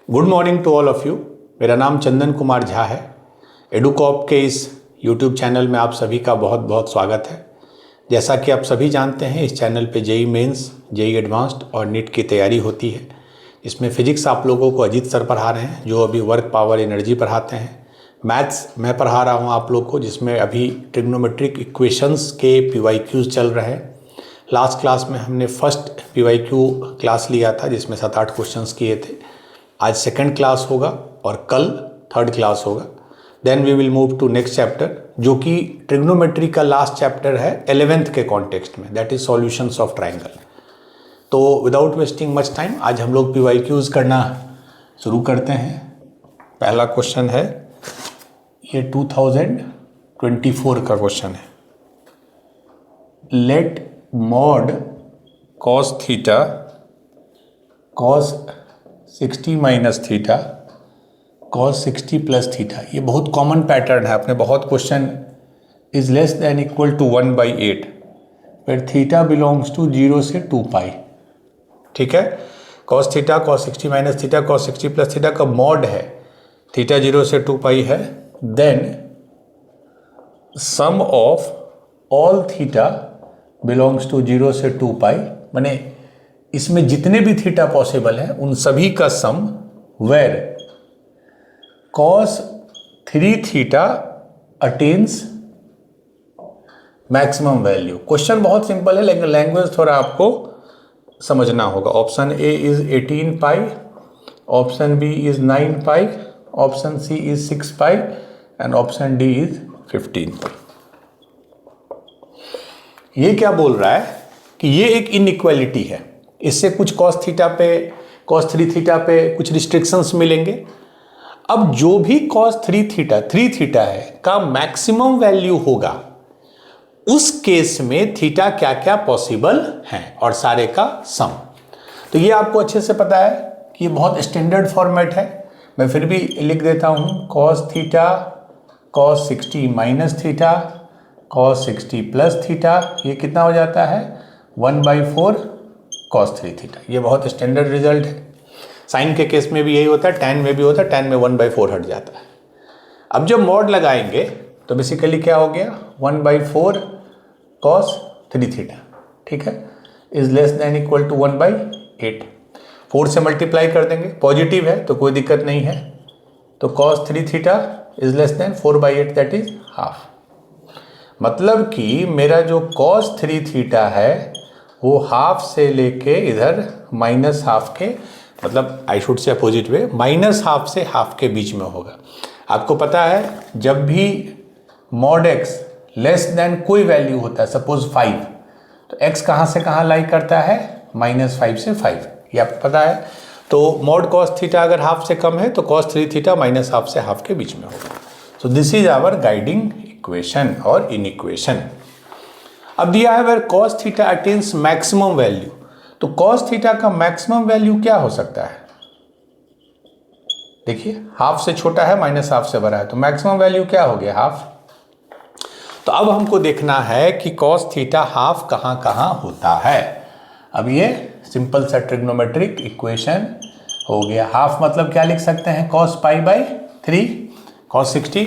Good morning to all of you. मेरा नाम चंदन कुमार झा है। एडुकॉप के इस यूट्यूब चैनल में आप सभी का बहुत बहुत स्वागत है। जैसा कि आप सभी जानते हैं, इस चैनल पे जेई मेंस, जेई एडवांस्ड और नीट की तैयारी होती है। इसमें फ़िज़िक्स आप लोगों को अजीत सर पढ़ा रहे हैं, जो अभी वर्क पावर एनर्जी पढ़ाते हैं। मैथ्स मैं पढ़ा रहा हूँ आप लोग को, जिसमें अभी ट्रिग्नोमेट्रिक इक्वेशंस के PYQs चल रहे हैं। लास्ट क्लास में हमने फर्स्ट PYQ क्लास लिया था, जिसमें 7-8 क्वेश्चंस किए थे। आज सेकंड क्लास होगा और कल थर्ड क्लास होगा। Then we will move to next chapter, जो कि ट्रिग्नोमेट्री का लास्ट चैप्टर है 11th के कॉन्टेक्स्ट में, that is solutions of triangle. तो विदाउट वेस्टिंग मच टाइम आज हम लोग PYQs करना शुरू करते हैं। पहला क्वेश्चन है, ये 2024 का क्वेश्चन है। Let mod cos theta cos 60 minus theta cos 60 plus theta, ये बहुत कॉमन पैटर्न है। आपने बहुत question is less than equal to 1/8 फिर थीटा बिलोंग्स टू 0 से 2 पाई। ठीक है, cos theta cos 60 minus theta cos 60 plus theta का मॉड है, थीटा 0 से 2 पाई है। Then sum of all theta belongs to 0 से 2 पाई, माने इसमें जितने भी थीटा पॉसिबल है उन सभी का sum where cos 3 theta attains maximum value. Question बहुत सिंपल है, लेकिन लैंग्वेज थोड़ा आपको समझना होगा। Option A is 18 pi, option B is 9 pi, option C is 6 pi and option D is 15 pi. ये क्या बोल रहा है कि ये एक इनइक्वालिटी है, इससे कुछ cos थीटा पे cos 3 थीटा पे कुछ रिस्ट्रिक्शंस मिलेंगे। अब जो भी cos 3 थीटा है का मैक्सिमम वैल्यू होगा, उस केस में थीटा क्या क्या पॉसिबल हैं और सारे का सम। तो ये आपको अच्छे से पता है कि ये बहुत स्टैंडर्ड फॉर्मेट है। मैं फिर भी लिख देता हूँ, cos theta cos 60 minus theta cos 60 plus theta, ये कितना हो जाता है 1/4 cos 3 थीटा। ये बहुत स्टैंडर्ड रिजल्ट है। साइन के केस में भी यही होता है, tan में भी होता है, tan में 1/4 हट जाता है। अब जब मॉड लगाएंगे तो बेसिकली क्या हो गया 1/4 cos 3 थीटा, ठीक है, is less than equal to 1/8। 4 से मल्टीप्लाई कर देंगे, पॉजिटिव है तो कोई दिक्कत नहीं है। तो cos 3 theta is less then 4/8, that is half. मतलब कि मेरा जो cos 3 थीटा है वो हाफ से लेके इधर माइनस हाफ के, मतलब I should say opposite way, minus half से हाफ के बीच में होगा। आपको पता है जब भी मॉड x लेस देन कोई वैल्यू होता है, सपोज 5, तो x कहाँ से कहाँ लाई करता है, -5 से 5, ये आपको पता है। तो मॉड cos थीटा अगर हाफ से कम है तो cos 3 थीटा माइनस हाफ से हाफ के बीच में होगा। So this is our guiding equation और इनइक्वेशन। अब दिया है where cos theta attains maximum value, तो cos थीटा का मैक्सिमम वैल्यू क्या हो सकता है? देखिए, हाफ से छोटा है माइनस हाफ से बड़ा है, तो मैक्सिमम वैल्यू क्या हो गया, हाफ। तो अब हमको देखना है कि cos थीटा हाफ कहाँ कहाँ होता है। अब ये सिंपल सा ट्रिग्नोमेट्रिक इक्वेशन हो गया। हाफ मतलब क्या लिख सकते हैं, cos π/3 cos 60,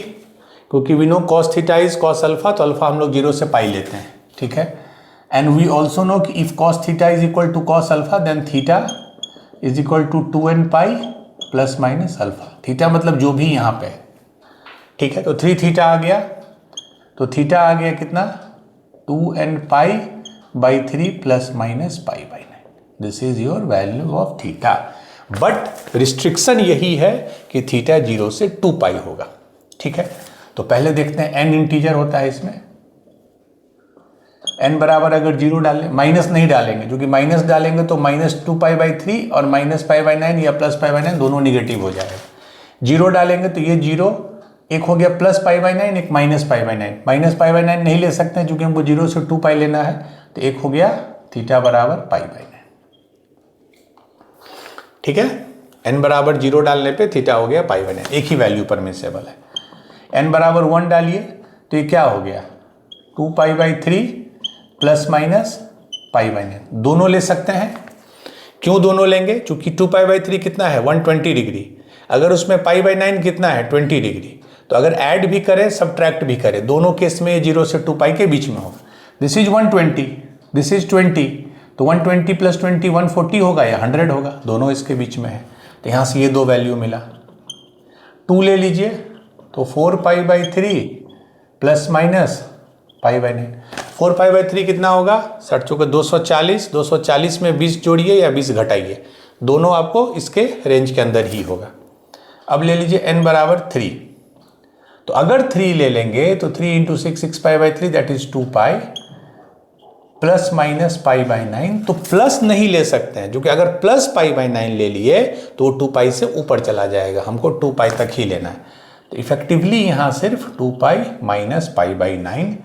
क्योंकि we know cos theta is cos alpha, तो अल्फा हम लोग 0 से पाई लेते हैं, ठीक है। एंड वी ऑल्सो नो कि if cos theta is equal to cos alpha, then theta is equal to 2n pi plus minus alpha. Theta मतलब जो भी यहाँ पे है, ठीक है। तो 3 थीटा आ गया, तो थीटा आ गया कितना 2n π/3 plus minus π/9। This is your value of theta. But restriction यही है कि थीटा 0 से 2 पाई होगा, ठीक है। तो पहले देखते हैं n इंटीजर होता है इसमें। n बराबर अगर 0 डालें, माइनस नहीं डालेंगे, क्योंकि माइनस डालेंगे तो -2 π/3 और माइनस π/9 या प्लस π/9 दोनों निगेटिव हो जाएगा। 0 डालेंगे तो ये 0, एक हो गया प्लस π/9, एक माइनस π/9। माइनस π/9 नहीं ले सकते हैं क्योंकि हमको 0 से 2 पाई लेना है, तो एक हो गया थीटा बराबर π/9, ठीक है। n बराबर 0 डालने पे थीटा हो गया π/9, एक ही वैल्यू परमिसेबल है। n बराबर 1 डालिए तो ये क्या हो गया 2 π/3 प्लस माइनस π/9, दोनों ले सकते हैं। क्यों दोनों लेंगे? चूंकि 2π/3 कितना है 120 डिग्री, अगर उसमें π/9 कितना है 20 डिग्री, तो अगर ऐड भी करें सब्ट्रैक्ट भी करें, दोनों केस में ये 0 से 2π के बीच में होगा। दिस इज 120, दिस इज 20, तो 120 + 20 140 होगा या 100 होगा, दोनों इसके बीच में है। तो यहाँ से ये दो वैल्यू मिला। 2 ले लीजिए तो 4π/3 ± π/9, 4π/3 कितना होगा 60 चौके 240, 240 में 20 जोड़िए या 20 घटाइए, दोनों आपको इसके रेंज के अंदर ही होगा। अब ले लीजिए n = 3, तो अगर 3 ले लेंगे तो 3 × 6 6π/3 दैट इज 2π ± π/9, तो प्लस नहीं ले सकते हैं, क्योंकि अगर प्लस π/9 ले लिए तो 2π से ऊपर चला जाएगा, हमको 2π तक ही लेना है। तो इफेक्टिवली यहाँ सिर्फ 2π - π/9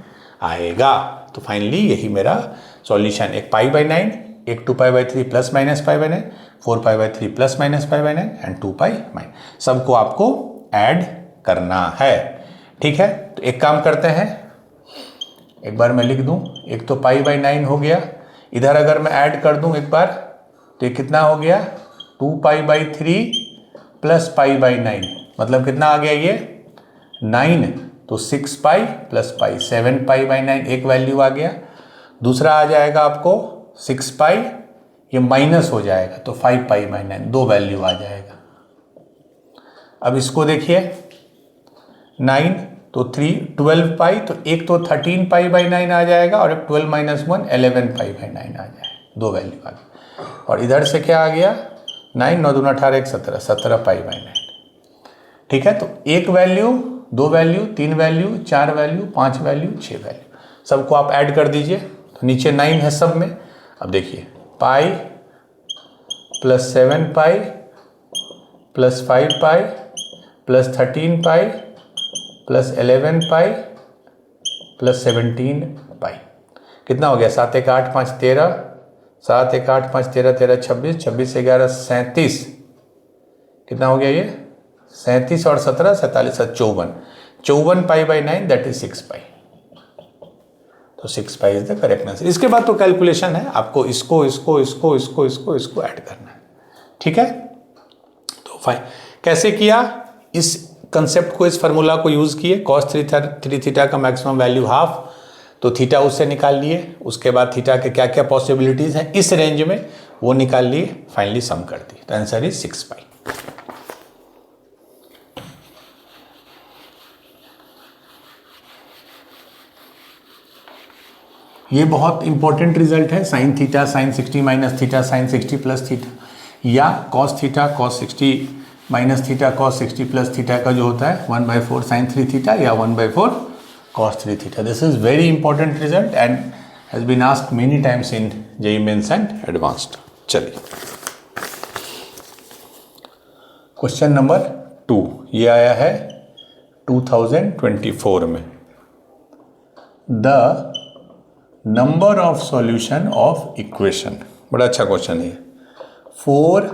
आएगा। तो फाइनली यही मेरा सॉल्यूशन, एक π/9, एक 2π/3 ± π/9, 4π/3 ± π/9 एंड 2π - सबको आपको ऐड करना है। ठीक है, तो एक काम करते हैं, एक बार मैं लिख दूं, एक तो π/9 हो गया, इधर अगर मैं ऐड कर दूं एक बार तो ये कितना हो गया 2π/3 + π/9, मतलब कितना आ गया ये 9, तो 6π + π 7π/9 एक वैल्यू आ गया। दूसरा आ जाएगा आपको 6π, ये माइनस हो जाएगा तो 5π/9 दो वैल्यू आ जाएगा। अब इसको देखिए 9 तो 3 12π, तो एक तो 13π/9 आ जाएगा और एक 12 - 1 11π/9 आ जाएगा, दो वैल्यू आ गई। और इधर से क्या आ गया 9 9 दूना 18 1 17 17π/9। ठीक है, तो एक वैल्यू, दो वैल्यू, तीन वैल्यू, 4 वैल्यू, 5 वैल्यू, 6 वैल्यू, सबको आप ऐड कर दीजिए। तो नीचे 9 है सब में। अब देखिए π + 7π + 5π + 13π + 11π + 17π कितना हो गया 7 1 8 5 13, 7 1 8 5 13 13 26, 26 11 37, कितना हो गया ये 37 और 17 47 54, 54π/9 दैट इज 6π। तो 6π इज द करेक्ट आंसर। इसके बाद तो कैलकुलेशन है, आपको इसको इसको इसको इसको इसको इसको ऐड करना है। ठीक है, तो फाइन कैसे किया, इस कंसेप्ट को, इस फार्मूला को यूज किए, cos 3θ का मैक्सिमम वैल्यू हाफ, तो थीटा उससे निकाल लिए, उसके बाद थीटा के क्या क्या पॉसिबिलिटीज हैं इस रेंज में वो निकाल लिए, फाइनली सम कर दी, तो आंसर इज 6π। ये बहुत इंपॉर्टेंट रिजल्ट है, sin θ sin 60 - θ sin 60 + θ, या cos θ cos 60 - θ cos 60 + θ का जो होता है 1/4 sin 3θ या 1/4 cos 3θ। This is very important result and has been asked many times in JEE mains and advanced. चलिए क्वेश्चन नंबर 2, ये आया है 2024 में। The number of solution of equation, बड़ा अच्छा क्वेश्चन है। 4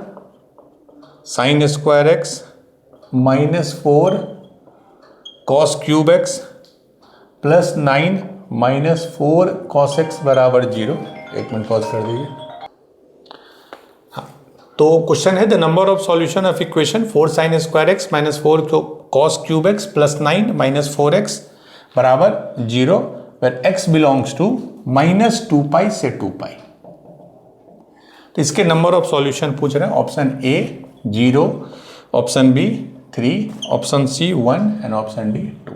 sin square x - 4 cos cube x + 9 - 4 cos x = 0। एक minute pause कर दीजिए। हाँ, तो क्वेश्चन है the number of solution of equation 4 sin square x - 4 cos cube x + 9 - 4x = 0 where x belongs to -2π से 2π। तो इसके नंबर ऑफ सॉल्यूशन पूछ रहे हैं। Option A 0, option B 3, option C 1 and option D 2।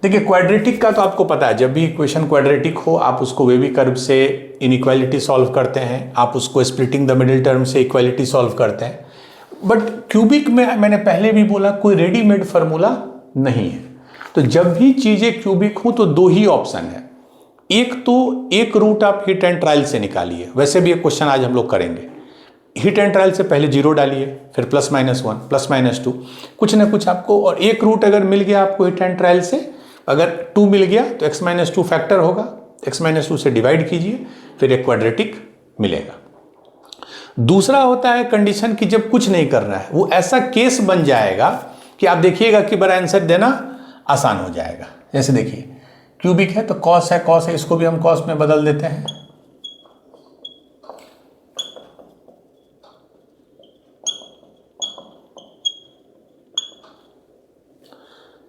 देखिए क्वाड्रेटिक का तो आपको पता है, जब भी इक्वेशन क्वाड्रेटिक हो आप उसको वेवी कर्व से इनइक्वालिटी सॉल्व करते हैं, आप उसको स्प्लिटिंग द मिडिल टर्म से इक्वालिटी सॉल्व करते हैं। बट क्यूबिक में मैंने पहले भी बोला कोई रेडीमेड फार्मूला नहीं है। तो जब भी चीजें क्यूबिक हो तो दो ही ऑप्शन है, एक तो एक रूट आप हिट एंड ट्रायल से निकालिए, वैसे भी एक क्वेश्चन आज हम लोग करेंगे। हिट एंड ट्रायल से पहले 0 डालिए, फिर +-1 +-2 कुछ ना कुछ आपको, और एक रूट अगर मिल गया आपको हिट एंड ट्रायल से, अगर 2 मिल गया तो x-2 फैक्टर होगा, x-2 से डिवाइड कीजिए, फिर एक क्वाड्रेटिक मिलेगा। दूसरा होता है कंडीशन कि जब कुछ नहीं करना है, वो ऐसा केस बन जाएगा कि आप देखिएगा कि बड़ा आंसर देना आसान हो जाएगा। जैसे देखिए क्यूबिक है तो कॉस है, कॉस है, इसको भी हम कॉस में बदल देते हैं।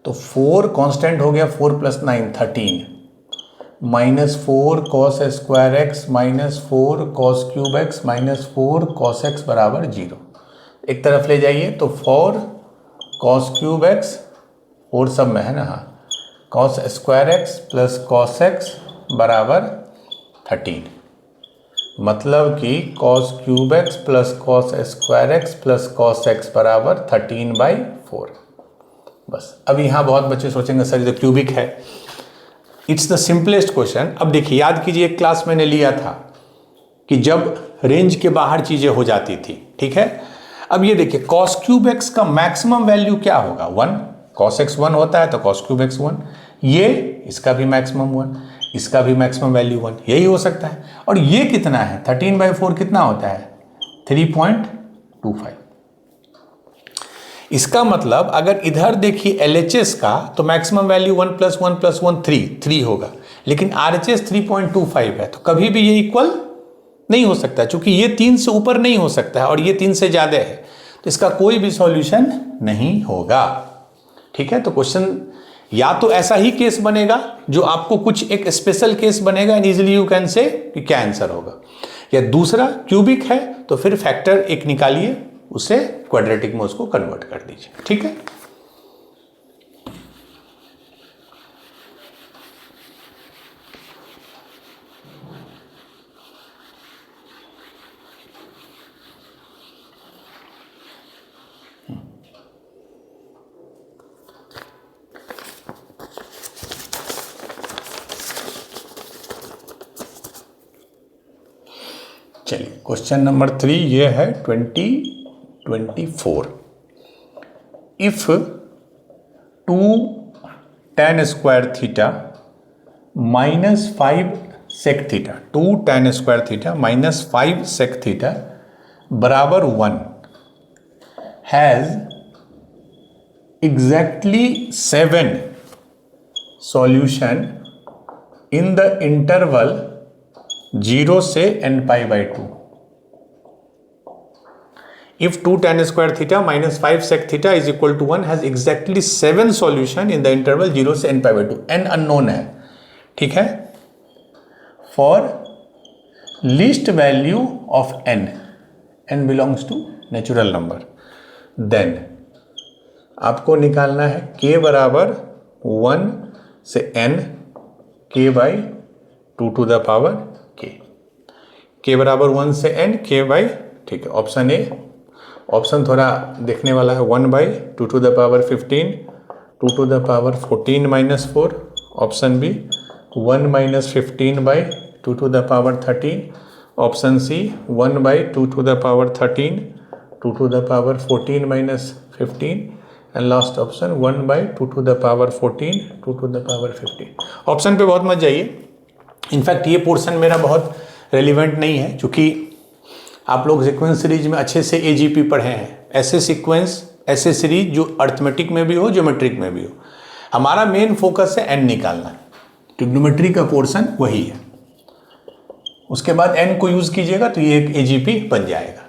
तो 4 कांस्टेंट हो गया, 4 + 9 13, -4 cos square x minus 4 cos cube x minus 4 cos x बराबर 0। एक तरफ ले जाइए तो 4 cos क्यूब एक्स, 4 सब में है ना, हाँ, cos square x plus cos x बराबर 13, मतलब कि cos cube x plus cos square x plus cos x बराबर 13/4। बस। अब यहाँ बहुत बच्चे सोचेंगे सर ये तो क्यूबिक है। It's the simplest question. अब देखिए, याद कीजिए एक क्लास मैंने लिया था कि जब रेंज के बाहर चीज़ें हो जाती थी, ठीक है। अब ये देखिए cos क्यूब एक्स का मैक्सिमम वैल्यू क्या होगा, 1। cos x 1 होता है तो cos क्यूब एक्स 1, ये इसका भी मैक्सिमम 1, इसका भी मैक्सिमम वैल्यू 1, यही हो सकता है। और ये कितना है, 13/4 कितना होता है, 3.25। इसका मतलब अगर इधर देखिए LHS का तो मैक्सिमम वैल्यू 1 + 1 + 1 3 होगा, लेकिन RHS 3.25 है, तो कभी भी ये इक्वल नहीं हो सकता, क्योंकि ये 3 से ऊपर नहीं हो सकता है और ये 3 से ज़्यादा है, तो इसका कोई भी सॉल्यूशन नहीं होगा। ठीक है, तो क्वेश्चन या तो ऐसा ही केस बनेगा जो आपको कुछ एक स्पेशल केस बनेगा and easily you can say कि क्या आंसर होगा, या दूसरा क्यूबिक है तो फिर फैक्टर एक निकालिए, उसे क्वाड्रेटिक में उसको कन्वर्ट कर दीजिए। ठीक है, चलिए क्वेश्चन नंबर 3 ये है 2024। If 2 tan square theta -5 sec theta, 2 tan square theta -5 sec theta बराबर 1 has exactly 7 solution in the interval 0 से n π/2। If 2 tan square theta -5 sec theta is equal to 1 has exactly 7 solution in the interval 0 से n π/2। n unknown है, ठीक है। For least value of n belongs to natural number, then आपको निकालना है k बराबर 1 से n k/2 to the power k बराबर 1 से n k/, ठीक है। ऑप्शन ए, ऑप्शन थोड़ा देखने वाला है, 1/2 to the power 15, 2 to the power 14 - 4। Option B 1 - 15/2 to the power 13। Option C 1/2 to the power 13, 2 to the power 14 - 15, and last option 1/2 to the power 14, 2 to the power 15। Option पे बहुत मत जाइए, in fact ये portion मेरा बहुत relevant नहीं है, क्योंकि आप लोग सीक्वेंस सीरीज में अच्छे से AGP पढ़े हैं। ऐसे सीक्वेंस, ऐसे सीरीज जो अर्थमेटिक में भी हो, ज्योमेट्रिक में भी हो। हमारा मेन फोकस है n निकालना, ट्रिग्नोमेट्री का पोर्शन वही है। उसके बाद n को यूज कीजिएगा तो ये एक AGP बन जाएगा।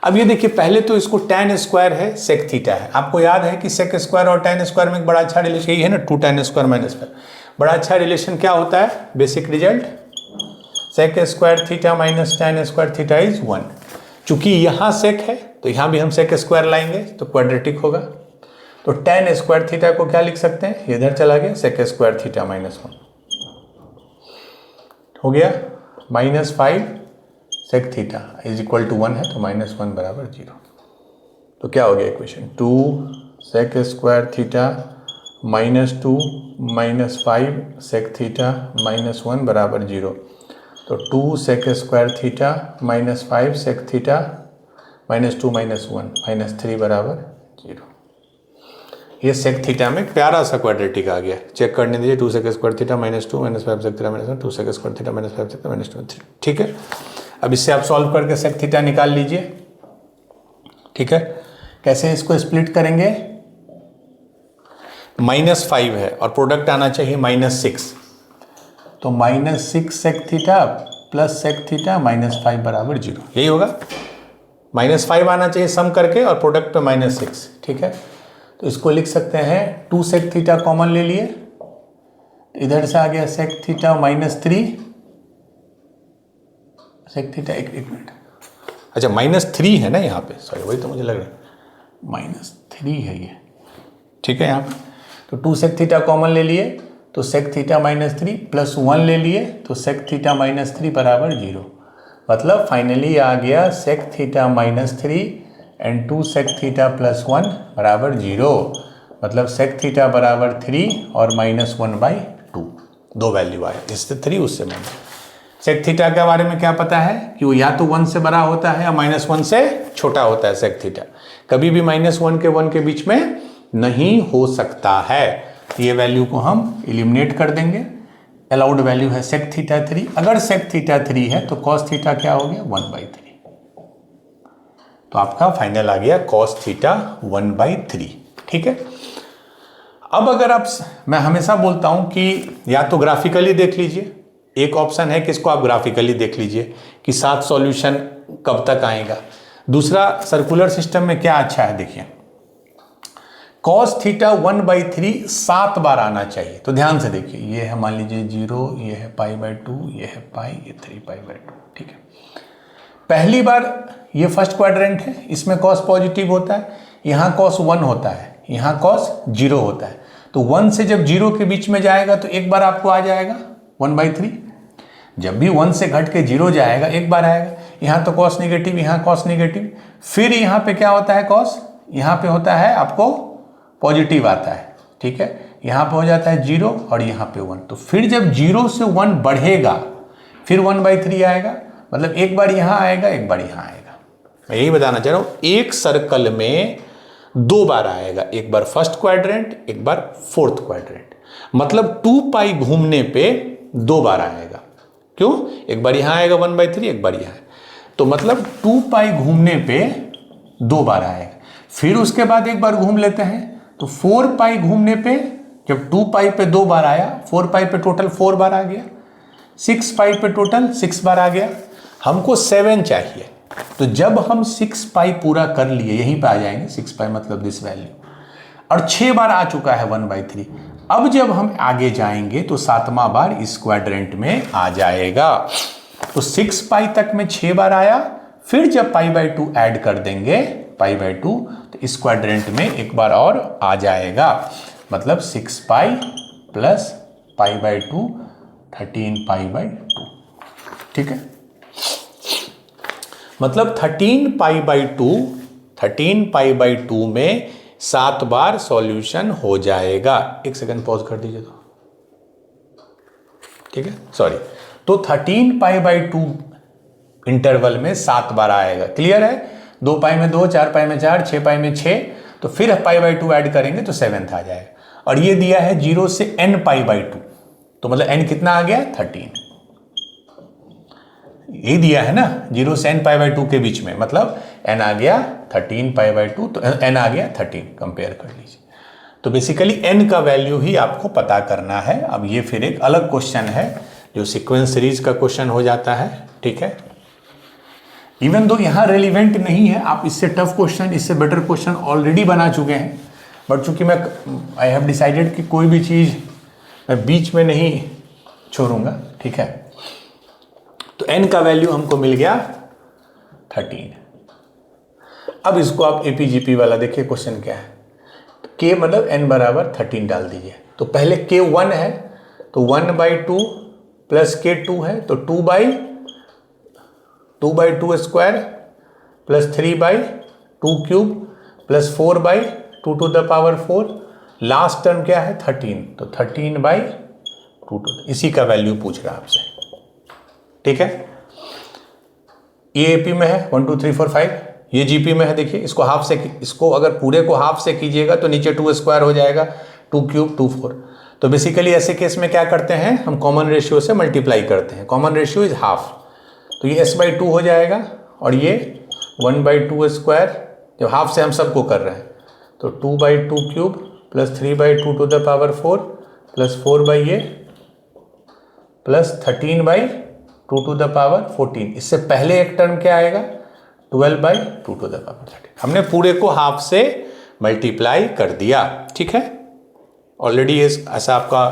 अब ये देखिए, पहले तो इसको tan स्क्वायर है, sec थीटा है। आपको याद है कि sec स्क्वायर और tan स्क्वायर में एक बड़ा अच्छा रिलेशन यही है ना, 2 tan स्क्वायर माइनस 5। बड़ा अच्छा रिलेशन क्या होता है, basic result sec square theta minus tan square theta is 1। चूंकि यहाँ sec है तो यहाँ भी हम sec स्क्वायर लाएंगे तो क्वाड्रेटिक होगा। तो tan स्क्वायर थीटा को क्या लिख सकते हैं, इधर चला गया, sec स्क्वायर थीटा -1 हो गया, -5 sec theta is equal to 1 है तो -1 बराबर 0। तो क्या हो गया equation, 2 sec square theta -2 -5 sec theta -1 बराबर 0। तो 2 sec square theta -5 sec theta -2 -1 -3 बराबर 0। ये sec थीटा में प्यारा सा क्वाड्रेटिक आ गया, चेक करने दीजिए। 2 sec square theta -2 -5 sec theta -1, 2 sec square theta -5 sec theta -2 3। ठीक है, अब इससे आप सॉल्व करके sec थीटा निकाल लीजिए। ठीक है, कैसे इसको स्प्लिट करेंगे, -5 है और प्रोडक्ट आना चाहिए -6, तो -6 sec theta plus sec theta -5 बराबर 0, यही होगा। -5 आना चाहिए सम करके और प्रोडक्ट पे -6। ठीक है, तो इसको लिख सकते हैं 2 sec थीटा कॉमन ले लिए, इधर से आ गया sec थीटा -3 sec थीटा, एक मिनट, अच्छा -3 है ना यहाँ पे, सॉरी वही तो मुझे लग रहा है -3 है ये, ठीक है यहाँ पे। तो 2 sec थीटा कॉमन ले लिए तो sec थीटा -3 प्लस 1 ले लिए तो sec थीटा -3 बराबर 0। मतलब फाइनली आ गया sec theta -3 and 2 sec theta plus 1 बराबर 0। मतलब sec थीटा बराबर 3 और -1/2, दो वैल्यू आया, इससे 3 उससे -। sec थीटा के बारे में क्या पता है कि वो या तो 1 से बड़ा होता है या -1 से छोटा होता है। sec थीटा कभी भी -1 के 1 के बीच में नहीं हो सकता है। ये वैल्यू को हम एलिमिनेट कर देंगे। अलाउड वैल्यू है sec थीटा 3। अगर sec थीटा 3 है तो cos थीटा क्या हो गया 1/3। तो आपका फाइनल आ गया cos थीटा 1/3, ठीक है। अब अगर आप, मैं हमेशा बोलता हूं कि या तो ग्राफिकली देख लीजिए, एक ऑप्शन है कि इसको आप ग्राफिकली देख लीजिए कि 7 सॉल्यूशन कब तक आएगा। दूसरा, सर्कुलर सिस्टम में क्या अच्छा है देखिए, cos थीटा 1/3 7 बार आना चाहिए। तो ध्यान से देखिए, ये है मान लीजिए 0, ये है π/2, ये है π, ये 3π/2, ठीक है। पहली बार ये फर्स्ट क्वाड्रेंट है, इसमें cos पॉजिटिव होता है, यहाँ cos 1 होता है, यहाँ cos 0 होता है। तो 1 से जब 0 के बीच में जाएगा तो एक बार आपको आ जाएगा 1/3। जब भी 1 से घट के 0 जाएगा एक बार आएगा। यहाँ तो cos नेगेटिव, यहाँ cos नेगेटिव, फिर यहाँ पे क्या होता है cos, यहाँ पे होता है आपको पॉजिटिव आता है, ठीक है। यहाँ पे हो जाता है 0 और यहाँ पे 1। तो फिर जब 0 से 1 बढ़ेगा फिर 1/3 आएगा। मतलब एक बार यहाँ आएगा, एक बार यहाँ आएगा। मैं यही बताना चाह रहा हूँ, एक सर्कल में 2 बार आएगा, एक बार फर्स्ट क्वाड्रेंट, एक बार फोर्थ क्वाड्रेंट। मतलब 2π घूमने पे 2 बार आएगा। क्यों? एक बार यहाँ आएगा 1/3, एक बार यहाँ। तो मतलब 2π घूमने पे 2 बार आएगा। फिर उसके बाद एक बार घूम लेते हैं तो 4π घूमने पे, जब 2π पे 2 बार आया, 4π पे टोटल 4 बार आ गया, 6π पे टोटल 6 बार आ गया। हमको 7 चाहिए। तो जब हम 6π पूरा कर लिए, यहीं पे आ जाएंगे 6π मतलब दिस वैल्यू, और 6 बार आ चुका है 1/3। अब जब हम आगे जाएंगे तो 7वां बार इस क्वाड्रेंट में आ जाएगा। तो 6π तक में 6 बार आया, फिर जब π/2 ऐड कर देंगे π/2 तो इस क्वाड्रेंट में एक बार और आ जाएगा। मतलब 6π प्लस π/2 13π/2, ठीक है। मतलब 13π/2 में 7 बार सॉल्यूशन हो जाएगा। एक सेकंड पॉज कर दीजिए तो, ठीक है, सॉरी। तो 13π/2 इंटरवल में 7 बार आएगा। क्लियर है? 2π में 2, 4π में 4, 6π में 6, तो फिर π/2 ऐड करेंगे तो 7th आ जाएगा। और ये दिया है 0 से nπ/2, तो मतलब n कितना आ गया 13। ये दिया है ना 0 से nπ/2 के बीच में, मतलब n आ गया 13π/2, तो n आ गया 13। कंपेयर कर लीजिए। तो बेसिकली n का वैल्यू ही आपको पता करना है। अब ये फिर एक अलग क्वेश्चन है जो सीक्वेंस सीरीज का क्वेश्चन हो जाता है, ठीक है। इवन दो यहाँ रेलिवेंट नहीं है, आप इससे टफ क्वेश्चन, इससे बेटर क्वेश्चन ऑलरेडी बना चुके हैं, बट चूंकि मैं आई हैव डिसाइडेड कि कोई भी चीज़ मैं बीच में नहीं छोड़ूंगा, ठीक है। तो n का वैल्यू हमको मिल गया 13। अब इसको आप APGP वाला देखिए क्वेश्चन क्या है। k मतलब n बराबर 13 डाल दीजिए। तो पहले k 1 है तो 1/2 प्लस k 2 है तो 2/2 square plus 3/2 cube plus 4/2 to the power 4। Last term क्या है 13, तो 13/2, इसी का वैल्यू पूछ रहा है आपसे, ठीक है। ये AP में है 1 2 3 4 5, ये GP में है। देखिए इसको हाफ से, इसको अगर पूरे को हाफ से कीजिएगा तो नीचे 2 स्क्वायर हो जाएगा, 2 क्यूब 2 4। तो बेसिकली ऐसे केस में क्या करते हैं, हम कॉमन रेशियो से मल्टीप्लाई करते हैं। कॉमन रेशियो इज हाफ, तो ये s/2 हो जाएगा और ये 1/2 स्क्वायर, जब हाफ से हम सबको कर रहे हैं तो 2/2 cube plus 3/2 to the power 4 plus 4/ये प्लस 13/2 टू द पावर 14। इससे पहले एक टर्म क्या आएगा 12/2 टू द पावर 13। हमने पूरे को हाफ से मल्टीप्लाई कर दिया। ठीक है, ऑलरेडी ऐसा आपका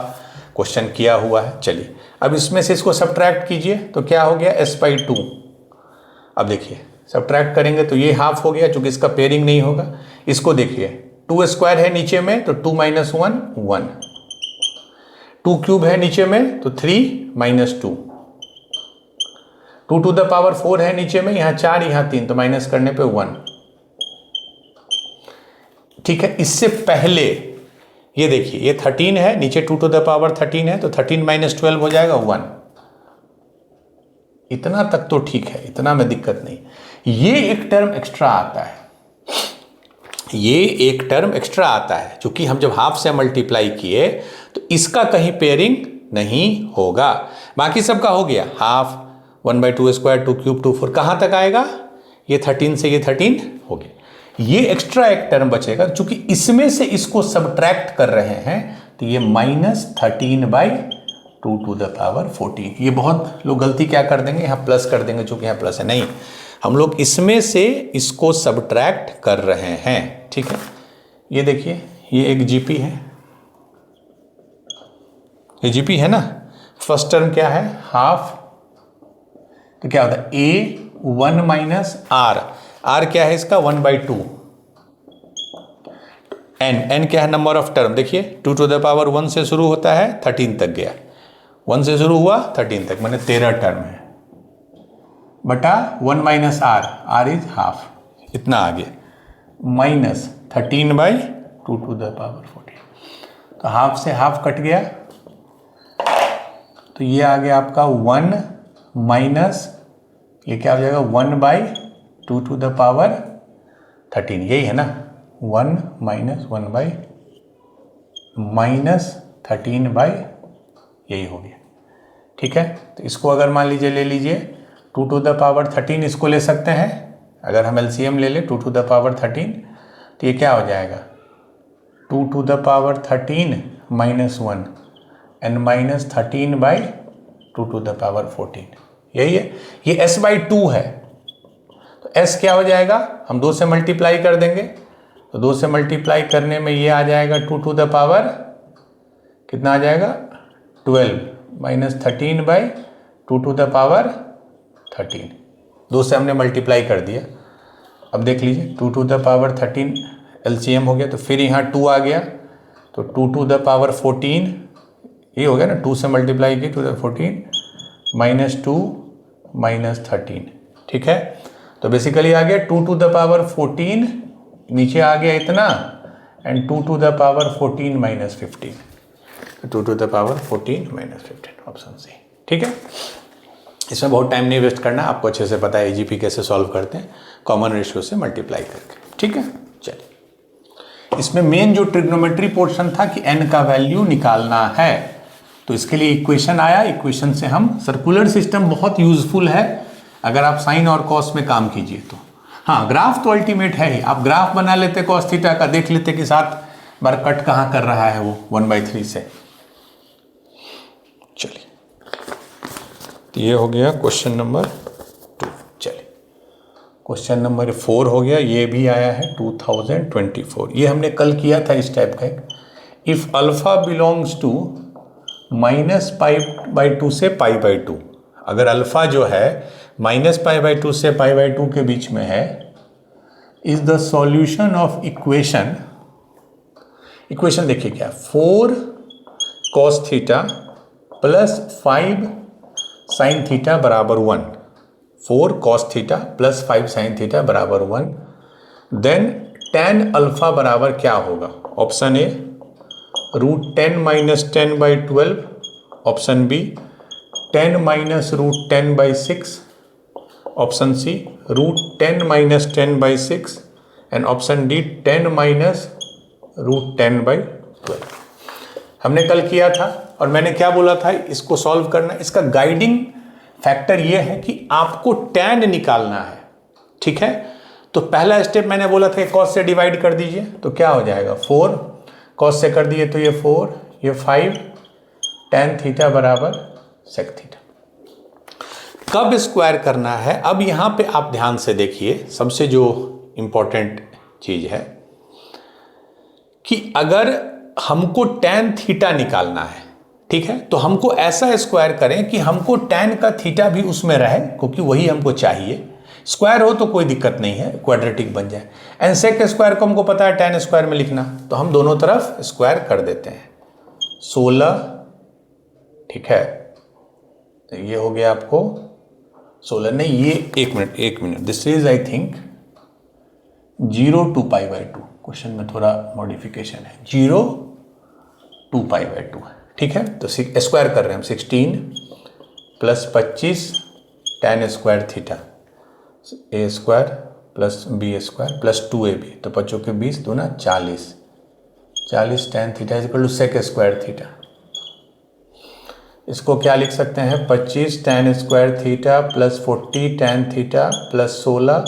क्वेश्चन किया हुआ है। चलिए अब इसमें से इसको सब्ट्रैक्ट कीजिए तो क्या हो गया s/2। अब देखिए सब्ट्रैक्ट करेंगे तो ये हाफ हो गया, चूंकि इसका पेयरिंग नहीं होगा। इसको देखिए 2 स्क्वायर है नीचे में तो 2 - 1 1, 2 क्यूब है नीचे में तो 3 - 2, 2 टू द पावर 4 है नीचे में, यहाँ 4 यहाँ 3 तो माइनस करने पे 1। ठीक है, इससे पहले ये देखिए ये 13 है, नीचे 2 टू द पावर 13 है तो 13 - 12 हो जाएगा 1। इतना तक तो ठीक है, इतना में दिक्कत नहीं। ये एक टर्म एक्स्ट्रा आता है, ये एक टर्म एक्स्ट्रा आता है, क्योंकि हम जब हाफ से मल्टीप्लाई किए तो इसका कहीं पेयरिंग नहीं होगा। बाकी सबका हो गया हाफ, 1/2 स्क्वायर, 2 क्यूब, 2 4 कहाँ तक आएगा? ये 13 से ये 13 हो गया। ये एक्स्ट्रा एक टर्म बचेगा, चूंकि इसमें से इसको सब्ट्रैक्ट कर रहे हैं तो ये -13/2 टू द पावर 14। ये बहुत लोग गलती क्या कर देंगे, यहाँ प्लस कर देंगे, चूंकि यहाँ प्लस है। नहीं, हम लोग इसमें से इसको सब्ट्रैक्ट कर रहे हैं। ठीक है, ये देखिए ये एक जीपी है, ये जीपी है ना। फर्स्ट टर्म क्या है? हाफ, तो क्या होता है a1 - r। r क्या है इसका? 1/2। n क्या है? Number of term. देखिए 2 टू द पावर 1 से शुरू होता है 13 तक गया, 1 से शुरू हुआ 13 तक, मैंने 13 टर्म है, बटा 1 - r, r इज हाफ, इतना आ गया, -13/2 टू द पावर 14। तो हाफ से हाफ कट गया तो ये आ गया आपका 1 माइनस, ये क्या हो जाएगा 1/2 टू द पावर 13, यही है ना। 1 - 1/-13 यही हो गया। ठीक है, तो इसको अगर मान लीजिए ले लीजिए 2 टू द पावर 13, इसको ले सकते हैं। अगर हम एलसीएम ले लें 2 टू द पावर 13 तो ये क्या हो जाएगा 2 to the power 13 - 1 and -13/2 to the power 14, यही है। ये s/2 है तो s क्या हो जाएगा, हम 2 से मल्टीप्लाई कर देंगे तो 2 से मल्टीप्लाई करने में ये आ जाएगा 2 टू द पावर कितना आ जाएगा 12 -13/2 टू द पावर 13। 2 से हमने मल्टीप्लाई कर दिया। अब देख लीजिए 2 टू द पावर 13 एलसीएम हो गया तो फिर यहाँ 2 आ गया तो 2 टू द पावर 14 ये हो गया ना, 2 से मल्टीप्लाई किया 2 to the 14 -2 -13। ठीक है, तो बेसिकली आ गया 2 टू द पावर 14, नीचे आ गया इतना, and 2 to the power 14 -15, 2 to the power 14 -15, option C. ठीक है, इसमें बहुत टाइम नहीं वेस्ट करना, आपको अच्छे से पता है एजीपी कैसे सॉल्व करते हैं, कॉमन रेशियो से मल्टीप्लाई करके। ठीक है, चलिए इसमें मेन जो ट्रिग्नोमेट्री पोर्शन था कि n का वैल्यू निकालना है, तो इसके लिए इक्वेशन आया। इक्वेशन से हम, सर्कुलर सिस्टम बहुत यूजफुल है अगर आप साइन और कॉस में काम कीजिए तो। हाँ, ग्राफ तो अल्टीमेट है ही, आप ग्राफ बना लेते कॉस थीटा का, देख लेते कि 7 बार कट कहाँ कर रहा है वो 1/3 से। चलिए तो ये हो गया क्वेश्चन नंबर 2। चलिए क्वेश्चन नंबर 4 हो गया, ये भी आया है 2024। ये हमने कल किया था इस टाइप का। इफ अल्फा बिलोंग्स टू -π/2 से π/2, अगर अल्फा जो है -π/2 से π/2 के बीच में है, is the solution of equation. Equation देखिए क्या, 4 cos theta plus 5 sin theta बराबर 1, 4 cos theta plus 5 sin theta बराबर 1। देन tan अल्फा बराबर क्या होगा? Option A √10 - 10/12, option B 10 - √10/6, option C √10 - 10/6, and option D 10 - √10/12। हमने कल किया था और मैंने क्या बोला था, इसको सॉल्व करना, इसका गाइडिंग फैक्टर ये है कि आपको tan निकालना है। ठीक है, तो पहला स्टेप मैंने बोला था cos से डिवाइड कर दीजिए तो क्या हो जाएगा 4, cos से कर दिए तो ये 4, ये 5, tan थीटा बराबर sec थीटा। कब स्क्वायर करना है, अब यहाँ पे आप ध्यान से देखिए, सबसे जो इम्पोर्टेंट चीज़ है, कि अगर हमको tan थीटा निकालना है, ठीक है, तो हमको ऐसा स्क्वायर करें कि हमको tan का थीटा भी उसमें रहे, क्योंकि वही हमको चाहिए। स्क्वायर हो तो कोई दिक्कत नहीं है, क्वाड्रेटिक बन जाए। एंड सेक स्क्वायर को हमको पता है tan स्क्वायर में लिखना, तो हम दोनों तरफ स्क्वायर कर देते हैं। 16, ठीक है, तो ये हो गया आपको 16 नहीं, ये एक minute, this is I think 0 to π/2। Question में थोड़ा मॉडिफिकेशन है, 0 to π/2, ठीक है। तो स्क्वायर कर रहे हैं हम, 16 + 25 tan square theta a square plus b square plus 2ab, तो 5 के 20 दूना 40 tan theta equal to sec square theta. इसको क्या लिख सकते हैं, 25 tan square theta plus 40 tan theta plus 16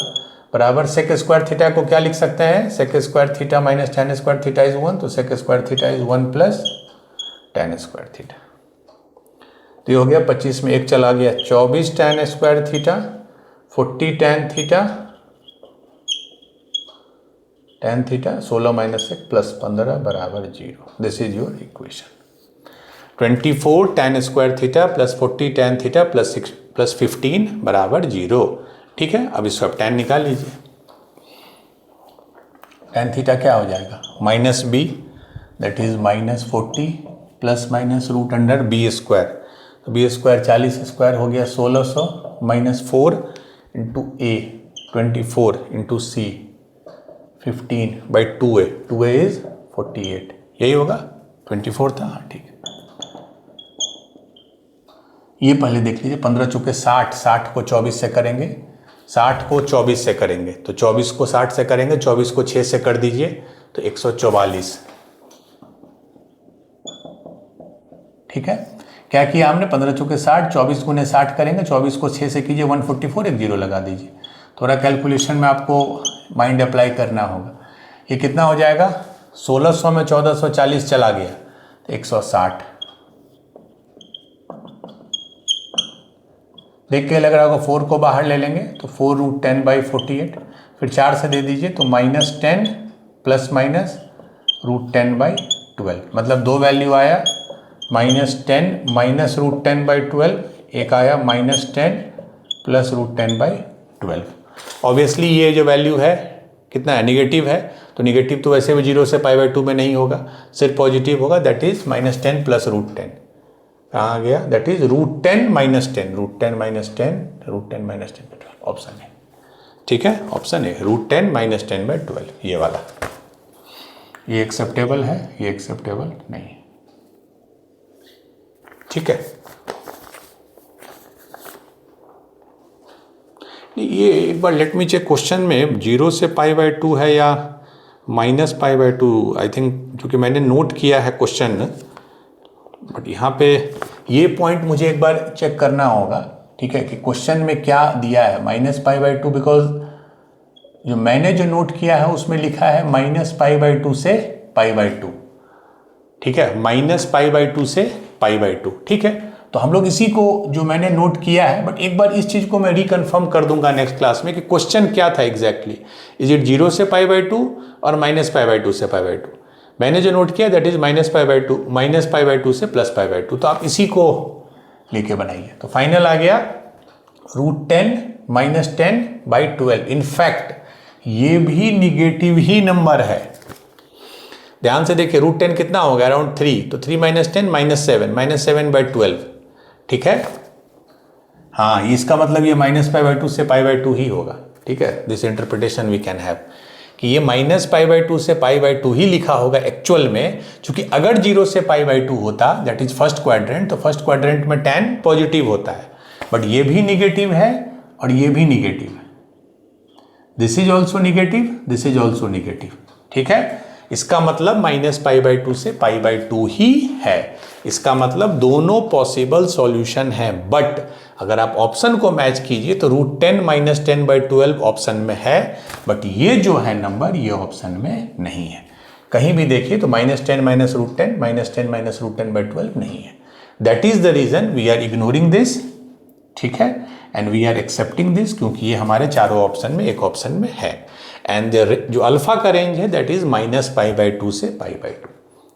बराबर सेक स्क्वायर थीटा को क्या लिख सकते हैं, sec square theta minus tan square theta is 1, तो sec square theta is 1 plus tan square theta. तो ये हो गया 25 में 1 चला गया, 24 tan square theta 40 tan theta 16 minus 1 plus 15 बराबर 0। This is your equation. 24 tan square theta plus 40 tan theta plus 15 बराबर 0, ठीक है। अब इसको आप tan निकाल लीजिए। tan थीटा क्या हो जाएगा, minus b, that is minus 40 plus minus root under b square, तो b स्क्वायर 40 स्क्वायर हो गया 1600 minus 4 into a 24 into c 15 by 2a is 48, यही होगा, 24 था, हाँ ठीक है। ये पहले देख लीजिए, 15 चुके 60, 60 को 24 से करेंगे, 60 को 24 से करेंगे, तो 24 को 60 से करेंगे, 24 को 6 से कर दीजिए तो 144, ठीक है। क्या किया हमने, 15 चुके 60, 24 गुने 60 करेंगे, 24 को 6 से कीजिए 144, एक जीरो लगा दीजिए। थोड़ा कैलकुलेशन में आपको माइंड अप्लाई करना होगा। ये कितना हो जाएगा, 1600 में 1440 चला गया तो 160, देख के लग रहा होगा 4 को बाहर ले लेंगे तो 4 रूट 10 बाई 48, फिर 4 से दे दीजिए तो minus 10 plus minus root 10 by 12, मतलब दो वैल्यू आया, माइनस 10 माइनस रूट 10 बाई 12, एक आया minus 10 plus root 10 by 12। Obviously ये जो वैल्यू है कितना है, निगेटिव है, तो निगेटिव तो वैसे भी 0 से π/2 में नहीं होगा, सिर्फ पॉजिटिव होगा, that is minus 10 plus root 10, कहाँ गया, that is root 10 minus 10, root 10 minus 10, root 10 minus 10, option है, ठीक है, ऑप्शन है रूट 10 माइनस 10 बाई 12, ये वाला। ये एक्सेप्टेबल है, ये एक्सेप्टेबल नहीं, ठीक है। ये एक बार लेट मी चेक, क्वेश्चन में 0 से π/2 है या माइनस π/2, आई थिंक, क्योंकि मैंने नोट किया है क्वेश्चन, बट यहाँ पे ये पॉइंट मुझे एक बार चेक करना होगा, ठीक है, कि क्वेश्चन में क्या दिया है, माइनस π/2, बिकॉज जो मैंने जो नोट किया है उसमें लिखा है माइनस π/2 से π/2, ठीक है, माइनस π/2 से π/2, ठीक है। तो हम लोग इसी को जो मैंने नोट किया है, बट एक बार इस चीज़ को मैं रिकन्फर्म कर दूंगा नेक्स्ट क्लास में कि क्वेश्चन क्या था एग्जैक्टली, इज इट 0 से π/2 और माइनस π/2 से π/2। मैंने जो नोट किया दैट इज माइनस π/2 से प्लस π/2, तो आप इसी को लेके बनाइए। तो फाइनल आ गया रूट 10 माइनस 10 बाई 12। इनफैक्ट ये भी निगेटिव ही नंबर है, ध्यान से देखिए, रूट 10 कितना होगा, अराउंड 3, तो 3 माइनस 10 माइनस 7 बाई 12, ठीक है। हाँ, इसका मतलब ये माइनस π/2 से π/2 ही होगा, ठीक है। This interpretation we can have कि ये माइनस π/2 से π/2 ही लिखा होगा एक्चुअल में, क्योंकि अगर 0 से π/2 होता, दैट इज फर्स्ट क्वाड्रेंट, तो फर्स्ट क्वाड्रेंट में tan पॉजिटिव होता है, बट ये भी निगेटिव है और ये भी निगेटिव है, this is also negative, this is also negative, ठीक है। इसका मतलब माइनस π/2 से π/2 ही है, इसका मतलब दोनों पॉसिबल सॉल्यूशन है। बट अगर आप ऑप्शन को मैच कीजिए तो रूट 10 माइनस 10 बाई 12 ऑप्शन में है, बट ये जो है नंबर ये ऑप्शन में नहीं है। कहीं भी देखिए तो minus 10 minus root 10 minus 10 minus root 10 by 12 नहीं है। That is the reason we are ignoring this, ठीक है, and we are accepting this, क्योंकि ये हमारे चारों ऑप्शन में एक ऑप्शन में है। एंड जो अल्फा का रेंज है दैट इज -π/2 से π/2।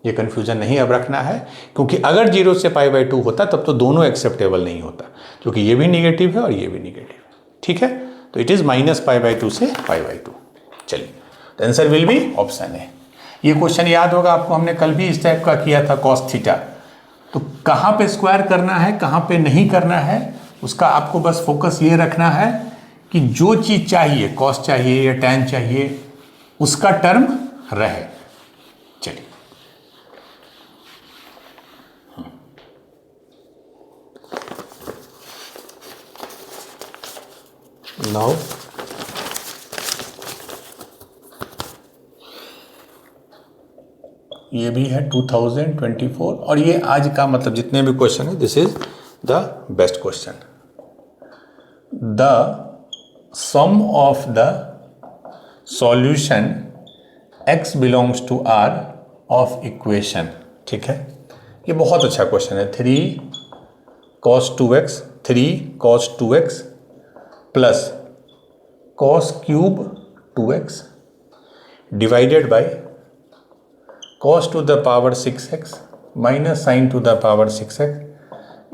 ये कन्फ्यूजन नहीं अब रखना है, क्योंकि अगर 0 से π/2 होता तब तो दोनों एक्सेप्टेबल नहीं होता, क्योंकि ये भी निगेटिव है और ये भी निगेटिव है। ठीक है, तो इट इज -π/2 से π/2। चलिए, तो आंसर विल बी ऑप्शन है। ये क्वेश्चन याद होगा आपको, हमने कल भी इस टाइप का किया था cos थीटा। तो कहाँ पे स्क्वायर करना है, कहाँ पे नहीं करना है, उसका आपको बस फोकस ये रखना है कि जो चीज़ चाहिए, कॉस चाहिए या tan चाहिए, उसका टर्म रहे। चलिए, नाउ ये भी है 2024, और ये आज का मतलब जितने भी क्वेश्चन है, this is the best question. The sum of the solution x belongs to r of equation. ठीक है, ये बहुत अच्छा क्वेश्चन है। 3 cos 2x plus cos cube 2x divided by cos to the power 6x minus sin to the power 6x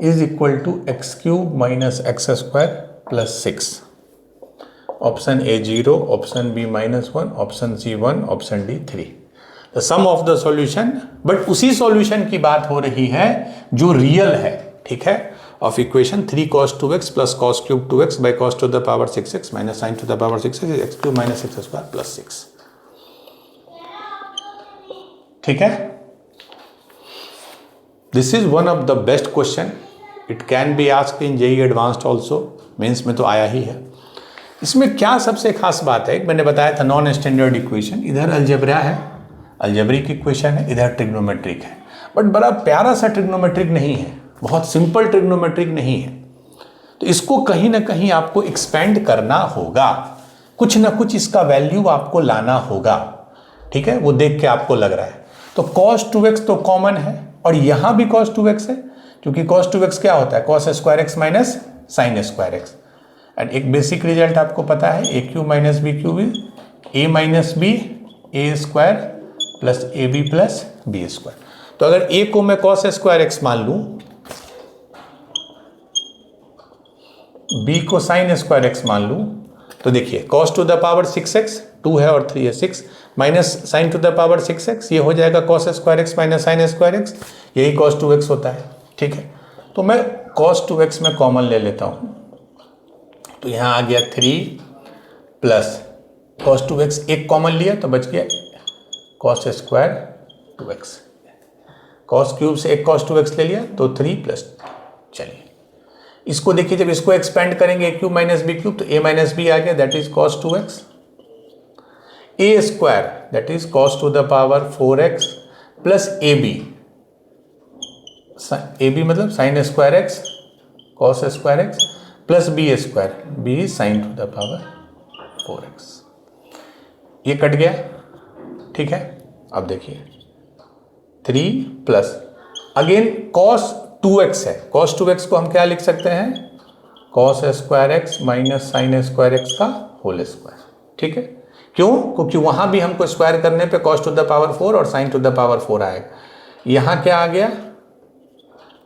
is equal to x cube minus x square plus 6। Option A 0, option B -1, option C 1, option D 3। The sum of the solution, but उसी solution की बात हो रही है जो real है। ठीक है, of equation 3 cos 2x plus cos cube 2x by cos to the power 6x minus sin to the power 6x is x cube minus x square plus 6। ठीक है, this is one of the best question. It can be asked in JEE advanced also, mains में तो आया ही है। इसमें क्या सबसे खास बात है, मैंने बताया था नॉन स्टैंडर्ड इक्वेशन, इधर अलजेब्रा है, अलजेब्रिक इक्वेशन है, इधर ट्रिग्नोमेट्रिक है, बट बड़ा प्यारा सा ट्रिग्नोमेट्रिक नहीं है, बहुत सिंपल ट्रिग्नोमेट्रिक नहीं है। तो इसको कहीं ना कहीं आपको एक्सपेंड करना होगा, कुछ ना कुछ इसका वैल्यू आपको लाना होगा। ठीक है, वो देख के आपको लग रहा है। तो cos 2x तो कॉमन है, और यहां भी cos 2x है, क्योंकि cos 2x क्या होता है, cos square x minus sine square x. And एक बेसिक रिजल्ट आपको पता है, a cube minus b cube is a minus b a square plus a b plus B square. तो अगर ए को मैं cos स्क्वायर एक्स मान लूं, बी को साइन स्क्वायर एक्स मान लूं, तो देखिए cos to the power 6x, 2 है और 3 है, 6 minus sign to the power 6x, ये हो जाएगा cos square x minus sine square x, यही cos 2x होता है। ठीक है, तो मैं cos 2x में कॉमन ले लेता हूं, तो यहां आ गया 3 प्लस cos 2x, एक कॉमन लिया तो बच गया cos square 2x, cos cube से एक cos 2x ले लिया तो 3 प्लस। चलिए, इसको देखिए, जब इसको एक्सपेंड करेंगे a cube minus B cube, तो a माइनस बी आ गया, that is cos 2x, a square that is cos to the power 4x plus ab मतलब sine square x cos square x plus b square, b is sine to the power 4x। ये cut गया। ठीक है, अब देखिए 3 plus again cos 2x है, cos 2x को हम क्या लिख सकते हैं, cos square x minus sine square x का होल स्क्वायर। ठीक है, क्यों, क्योंकि वहां भी हमको स्क्वायर करने पे cos टू द पावर 4 और sin टू द पावर 4 आएगा। यहां क्या आ गया,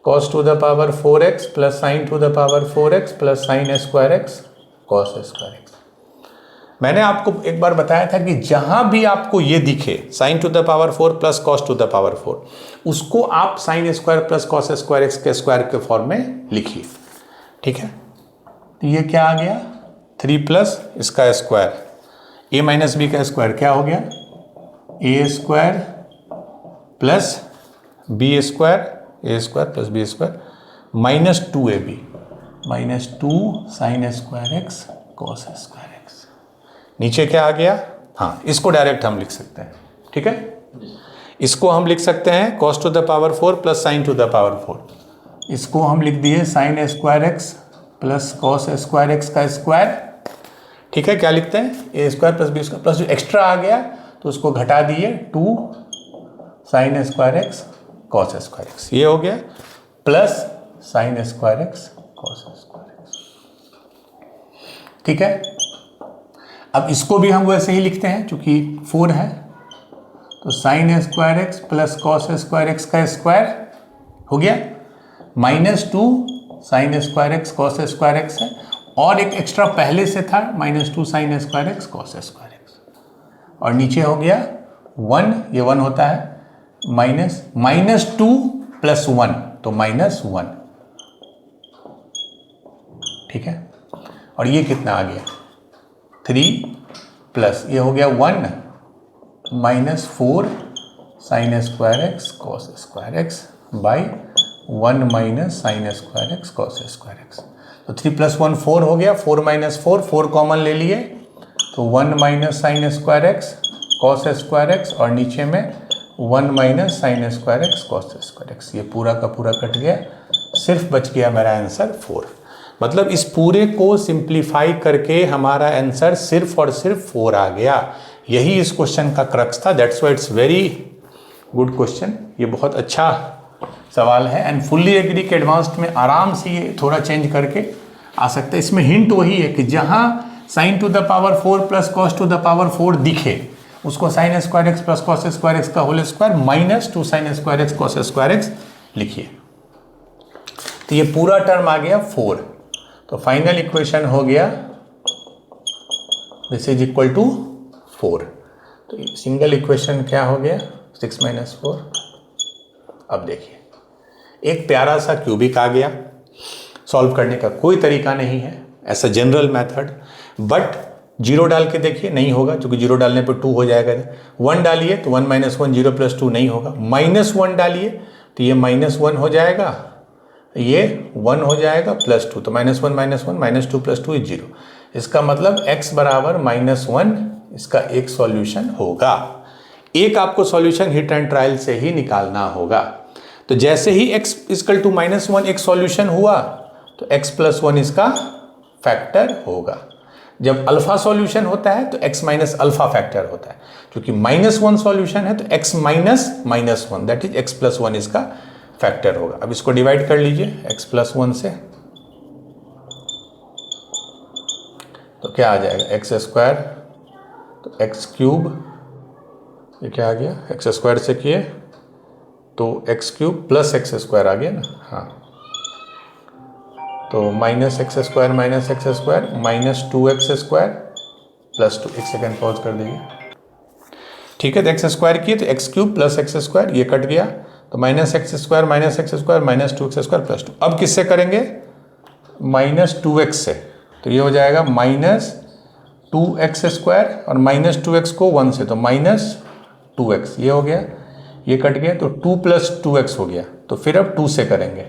cos to the power 4x plus sin to the power 4x plus sin square x cos square x. मैंने आपको एक बार बताया था कि जहां भी आपको ये दिखे sin to the power 4 plus cos to the power 4, उसको आप sin square plus cos square x के स्क्वायर के फॉर्म में लिखिए। ठीक है, तो ये क्या आ गया, 3 प्लस इसका स्क्वायर, a माइनस बी का स्क्वायर क्या हो गया, a square plus B square, A square plus B square minus 2ab minus 2 sine square x cos square x. नीचे क्या आ गया, हाँ इसको डायरेक्ट हम लिख सकते हैं। ठीक है, इसको हम लिख सकते हैं cos to the power 4 plus sine to the power 4। इसको हम लिख दिए sine square x plus cos square x का स्क्वायर। ठीक है, क्या लिखते हैं, a square plus B square plus जो एक्स्ट्रा आ गया तो उसको घटा दिए 2 sine square x cos square x, ये हो गया plus sine square x cos square x. ठीक है, अब इसको भी हम वैसे ही लिखते हैं, चूंकि 4 है तो sign square x plus cos square x का स्क्वायर हो गया, -2 sine square x cos square x है, और एक एक्स्ट्रा पहले से था -2 sine square x cos square x, और नीचे हो गया 1, ये 1 होता है, -2 + 1 तो -1, ठीक है। और ये कितना आ गया 3 प्लस ये हो गया 1 -4 sign square x cos square x by 1 sign square x cos square x. तो 3 + 1 4 हो गया, 4 - 4 कॉमन ले लिए तो 1 sign square x cos square x, और नीचे में 1 sign square x cos square x. ये पूरा का पूरा कट गया, सिर्फ बच गया मेरा आंसर 4। मतलब इस पूरे को सिंप्लीफाई करके हमारा आंसर सिर्फ और सिर्फ 4 आ गया। यही इस क्वेश्चन का क्रक्स था। That's why it's very good question. ये बहुत अच्छा सवाल है एंड फुल्ली एग्री के एडवांस्ड में आराम से ये थोड़ा चेंज करके आ सकता है। इसमें हिंट वही है कि जहाँ sine to the power 4 plus cos to the power 4 दिखे उसको sine square x plus cos square x का whole square -2 sine square x cos square x लिखिए। तो ये पूरा टर्म आ गया 4। तो फाइनल इक्वेशन हो गया दिस इज इक्वल टू 4। तो सिंगल इक्वेशन क्या हो गया 6 - 4। अब देखिए एक प्यारा सा क्यूबिक आ गया। सॉल्व करने का कोई तरीका नहीं है ऐसा जनरल मेथड, बट 0 डाल के देखिए नहीं होगा क्योंकि 0 डालने पर 2 हो जाएगा। 1 डालिए तो 1 - 1 0 + 2 नहीं होगा। -1 डालिए तो ये -1 हो जाएगा, ये 1 हो जाएगा +2 तो -1 - 1 -2 + 2 = 0। इसका मतलब x बराबर -1 इसका एक सॉल्यूशन होगा। एक आपको सॉल्यूशन हिट एंड ट्रायल से ही निकालना होगा। तो जैसे ही x = -1 एक सॉल्यूशन हुआ तो x + 1 इसका फैक्टर होगा। जब अल्फा सॉल्यूशन होता है तो x - अल्फा फैक्टर होता है। क्योंकि -1 सॉल्यूशन है तो x - -1 दैट इज x + 1 इसका फैक्टर होगा। अब इसको डिवाइड कर लीजिए x + 1 से, तो क्या आ जाएगा x² तो x³ ये क्या आ गया x² से किए तो x³ + x² आ गया ना। हाँ तो -x² - x² -2x² +2। एक सेकेंड पॉज कर दीजिए, ठीक है। तो x² किए तो x³ + x² ये कट गया तो -x² -2x² +2। अब किससे करेंगे -2x से, तो ये हो जाएगा -2x² और -2x को 1 से तो -2x ये हो गया, ये कट गया तो 2 + 2x हो गया। तो फिर अब 2 से करेंगे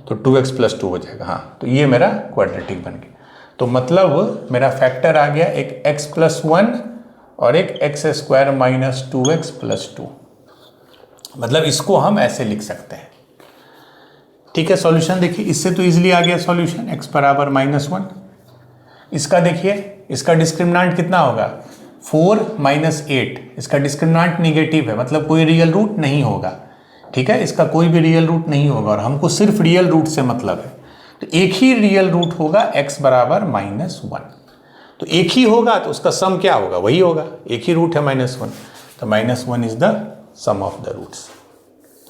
तो 2x + 2 हो जाएगा। हाँ तो ये मेरा क्वाड्रेटिक बन गया। तो मतलब मेरा फैक्टर आ गया एक x + 1 और एक x² - 2x + 2। मतलब इसको हम ऐसे लिख सकते हैं, ठीक है। सॉल्यूशन देखिए इससे तो इजीली आ गया सॉल्यूशन x बराबर -1। इसका देखिए इसका डिस्क्रिमिनेंट कितना होगा 4 - 8। इसका डिस्क्रिमिनेंट निगेटिव है मतलब कोई रियल रूट नहीं होगा, ठीक है। इसका कोई भी रियल रूट नहीं होगा और हमको सिर्फ रियल रूट से मतलब है। तो एक ही रियल रूट होगा x बराबर -1। तो एक ही होगा तो उसका सम क्या होगा वही होगा, एक ही रूट है -1 तो -1 is the sum of the roots,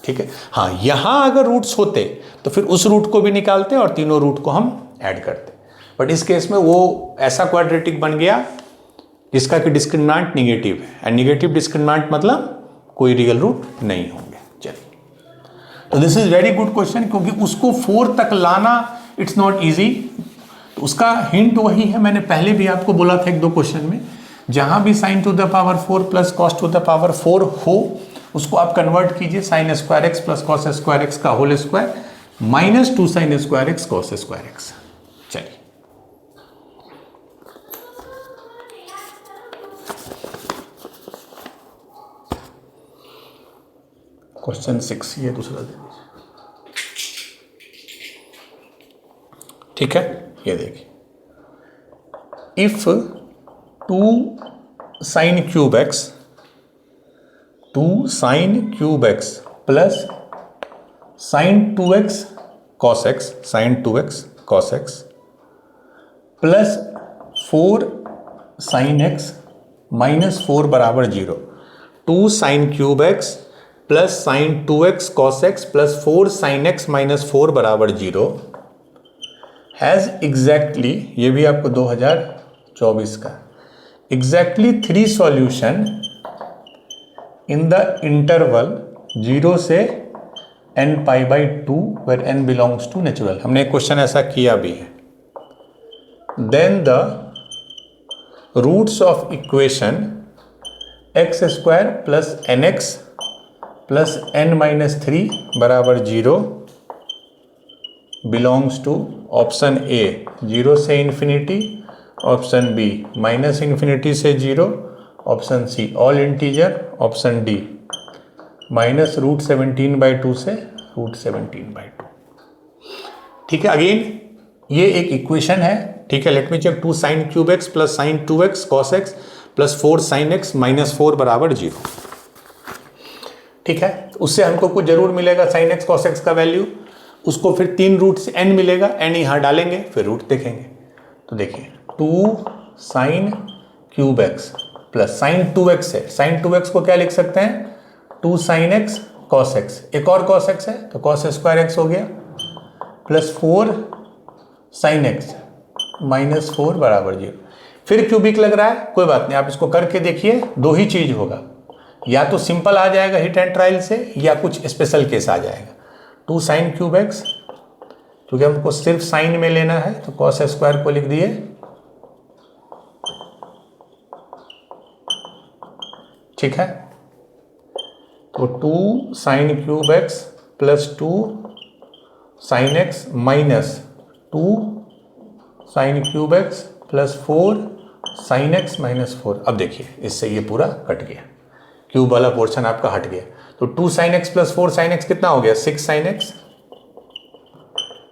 ठीक है। हाँ यहाँ अगर रूट्स होते तो फिर उस रूट को भी निकालते और तीनों रूट को हम ऐड करते, बट इस केस में वो ऐसा क्वाड्रेटिक बन गया जिसका कि डिस्क्रिमिनेंट निगेटिव है एंड निगेटिव डिस्क्रिमिनेंट मतलब कोई रियल रूट नहीं होंगे। चलिए तो this is very good question क्योंकि उसको 4 तक लाना इट्स नॉट इजी। तो उसका हिंट वही है, मैंने पहले भी आपको बोला था 1-2 क्वेश्चन में, जहां भी sine to the power 4 plus cos to the power 4 हो उसको आप कन्वर्ट कीजिए sine square x plus cos square x का whole square -2 sine square x cos square x. चलिए क्वेश्चन 6 ये दूसरा दे दीजिए, ठीक है। ये देखिए if 2 sin cube x plus sin 2x cos x plus 4 sine x minus 4 बराबर 0, 2 sine cube x plus sine 2x cos x plus 4 sine x minus 4 बराबर 0 हैज़ एग्जैक्टली, ये भी आपको 2024 का, exactly 3 solution in the interval 0 से n pi by 2 where n belongs to natural. हमने एक question ऐसा किया भी है। Then the roots of equation x square plus N x plus n minus 3 बराबर 0 बिलोंग्स टू ऑप्शन ए 0 से infinity, option B minus infinity से 0, option C all integer, option D minus root 17/2 से root 17/2। ठीक है, again ये एक equation है। ठीक है, let me check, 2 sine cube x plus sine 2x cos x plus 4 sine x minus 4 बराबर 0। ठीक है, उससे हमको कुछ जरूर मिलेगा साइन एक्स कॉस एक्स का वैल्यू, उसको फिर 3 रूट से n मिलेगा, n यहाँ डालेंगे फिर रूट देखेंगे। तो देखिए 2 sine cube x plus sine 2x है, साइन 2x को क्या लिख सकते हैं, 2 साइन एक्स कॉस एक्स, एक और कॉस एक्स है तो कॉस स्क्वायर एक्स हो गया, प्लस 4 साइन एक्स माइनस 4 बराबर 0। फिर क्यूबिक लग रहा है, कोई बात नहीं, आप इसको करके देखिए, 2 ही चीज होगा, या तो सिंपल आ जाएगा हिट एंड ट्रायल से, या कुछ स्पेशल केस आ जाएगा। 2 साइन क्यूब एक्स, क्योंकि हमको सिर्फ साइन में लेना है तो कॉस स्क्वायर को लिख दिए, ठीक है, तो 2 sine cube x plus 2 sine x minus 2 sine cube x plus 4 sine x minus 4। अब देखिए इससे ये पूरा कट गया, क्यूब वाला पोर्शन आपका हट गया, तो 2 sine x plus 4 sine x कितना हो गया, 6 sine x,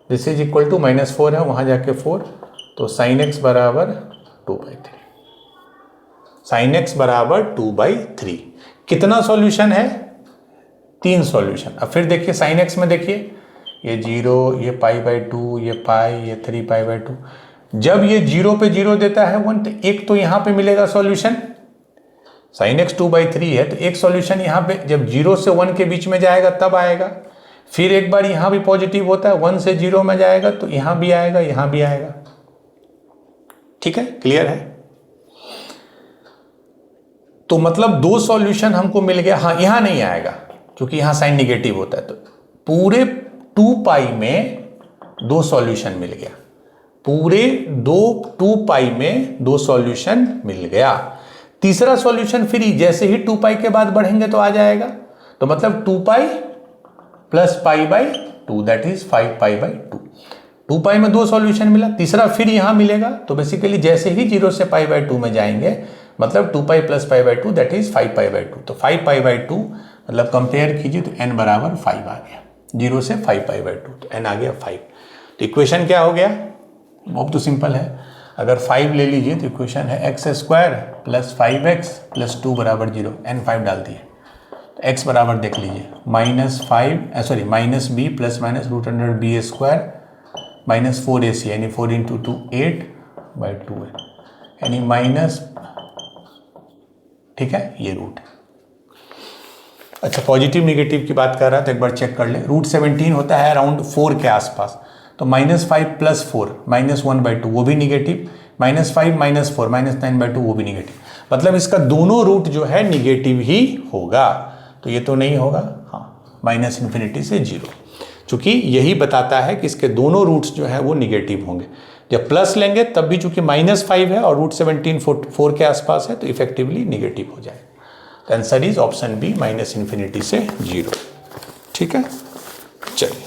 this is equal to minus 4 है वहां जाके 4, तो साइन एक्स बराबर 2/3, साइन एक्स बराबर 2/3। कितना सॉल्यूशन है, 3 सॉल्यूशन। अब फिर देखिए साइन एक्स में देखिए, ये 0, ये π/2, ये पाई, ये 3π/2। जब ये 0 पे 0 देता है 1, तो एक तो यहाँ पे मिलेगा सॉल्यूशन, साइन एक्स 2/3 है तो एक सॉल्यूशन यहाँ पे जब 0 से 1 के बीच में जाएगा तब आएगा, फिर एक बार यहाँ भी पॉजिटिव होता है, 1 से 0 में जाएगा तो यहाँ भी आएगा, यहाँ भी आएगा। ठीक है, क्लियर है। तो मतलब 2 सॉल्यूशन हमको मिल गया। हाँ, यहाँ नहीं आएगा क्योंकि यहाँ साइन निगेटिव होता है, तो पूरे 2 पाई में 2 सॉल्यूशन मिल गया, पूरे 2 पाई में 2 सॉल्यूशन मिल गया। तीसरा सॉल्यूशन फिर जैसे ही 2 पाई के बाद बढ़ेंगे तो आ जाएगा, तो मतलब 2 पाई प्लस π/2 दैट इज 5π/2। 2 पाई में 2 सॉल्यूशन मिला, तीसरा फिर यहां मिलेगा, तो बेसिकली जैसे ही 0 से π/2 में जाएंगे मतलब 2 पाई प्लस π/2 दैट इज 5π/2। तो 5π/2 मतलब कंपेयर कीजिए तो n बराबर 5 आ गया, 0 से 5π/2 तो n आ गया 5। तो इक्वेशन क्या हो गया, बहुत तो सिंपल है, अगर 5 ले लीजिए तो इक्वेशन है x square plus 5x plus 2 बराबर 0, n 5 डाल दिए तो x बराबर देख लीजिए minus b plus minus √b² minus 4ac यानी 4 × 2 8/2 है, यानी माइनस, ठीक है, ये रूट। अच्छा, पॉजिटिव निगेटिव की बात कर रहा है तो एक बार चेक कर ले, √17 होता है अराउंड 4 के आसपास, तो -5 + 4 -1/2 वो भी निगेटिव, -5 - 4 -9/2 वो भी निगेटिव, मतलब इसका दोनों रूट जो है निगेटिव ही होगा। तो ये तो नहीं होगा, हाँ, -∞ से 0, चूंकि यही बताता है कि इसके दोनों रूट्स जो है वो निगेटिव होंगे। जब प्लस लेंगे तब भी चूंकि -5 है और √17 4 के आसपास है तो इफेक्टिवली निगेटिव हो जाएगा। तो आंसर इज ऑप्शन बी -∞ से 0। ठीक है, चलिए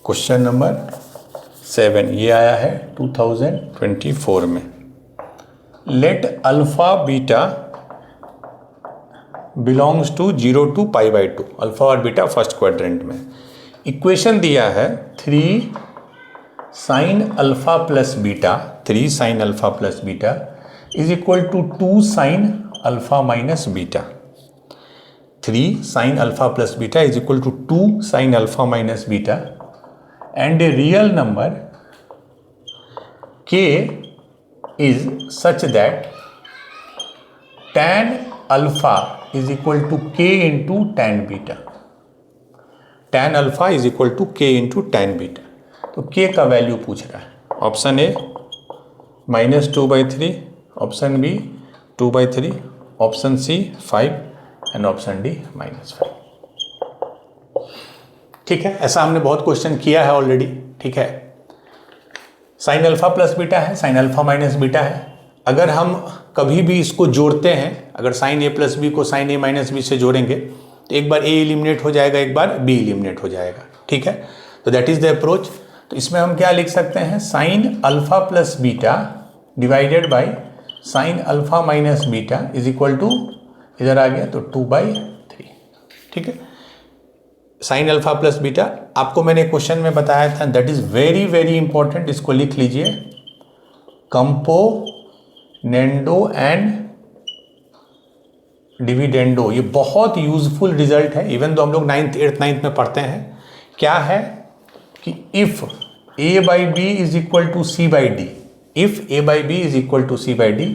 क्वेश्चन नंबर 7, ये आया है 2024 में। Let alpha beta belongs to 0 to π/2, alpha और बीटा फर्स्ट क्वाड्रेंट में, इक्वेशन दिया है 3 sine alpha plus beta, 3 sine alpha plus beta is equal to 2 sine alpha minus beta. 3 sine alpha plus beta is equal to 2 sine alpha minus beta and a real number k is such that tan alpha is equal to k into tan beta। tan alpha is equal to k into tan beta। तो k का value पूछ रहा है। Option A -2/3, option B 2/3, option C 5 and option D -5। ठीक है, ऐसा हमने बहुत क्वेश्चन किया है ऑलरेडी। ठीक है, साइन अल्फा प्लस बीटा है, साइन अल्फा माइनस बीटा है। अगर हम कभी भी इसको जोड़ते हैं, अगर साइन ए प्लस बी को साइन ए माइनस बी से जोड़ेंगे तो एक बार ए एलिमिनेट हो जाएगा, एक बार बी एलिमिनेट हो जाएगा। ठीक है, तो दैट इज द अप्रोच। तो इसमें हम क्या लिख सकते हैं, sine alpha plus beta divided by sine alpha minus beta is equal to, इधर आ गया तो 2/3। ठीक है, साइन अल्फा प्लस बीटा आपको मैंने क्वेश्चन में बताया था, that is very very important. इसको लिख लीजिए, कंपोनेंडो एंड डिविडेंडो। ये बहुत यूजफुल रिजल्ट है, इवन तो हम लोग 9th 8th 9th में पढ़ते हैं। क्या है कि if a by B is equal to C by D, if a by B is equal to C by D,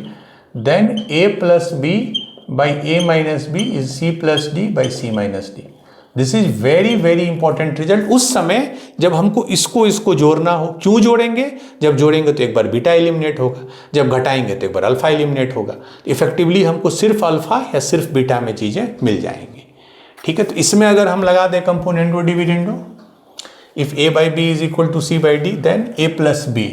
then a plus B by a minus B is c plus D by c minus D. This is very very important result उस समय जब हमको इसको जोड़ना हो। क्यों जोड़ेंगे, जब जोड़ेंगे तो एक बार बीटा एलिमिनेट होगा, जब घटाएंगे तो एक बार अल्फा एलिमिनेट होगा। इफेक्टिवली हमको सिर्फ अल्फा या सिर्फ बीटा में चीजें मिल जाएंगी। ठीक है, तो इसमें अगर हम लगा दें componendo dividendo, if a by B is equal to C by D, then a plus B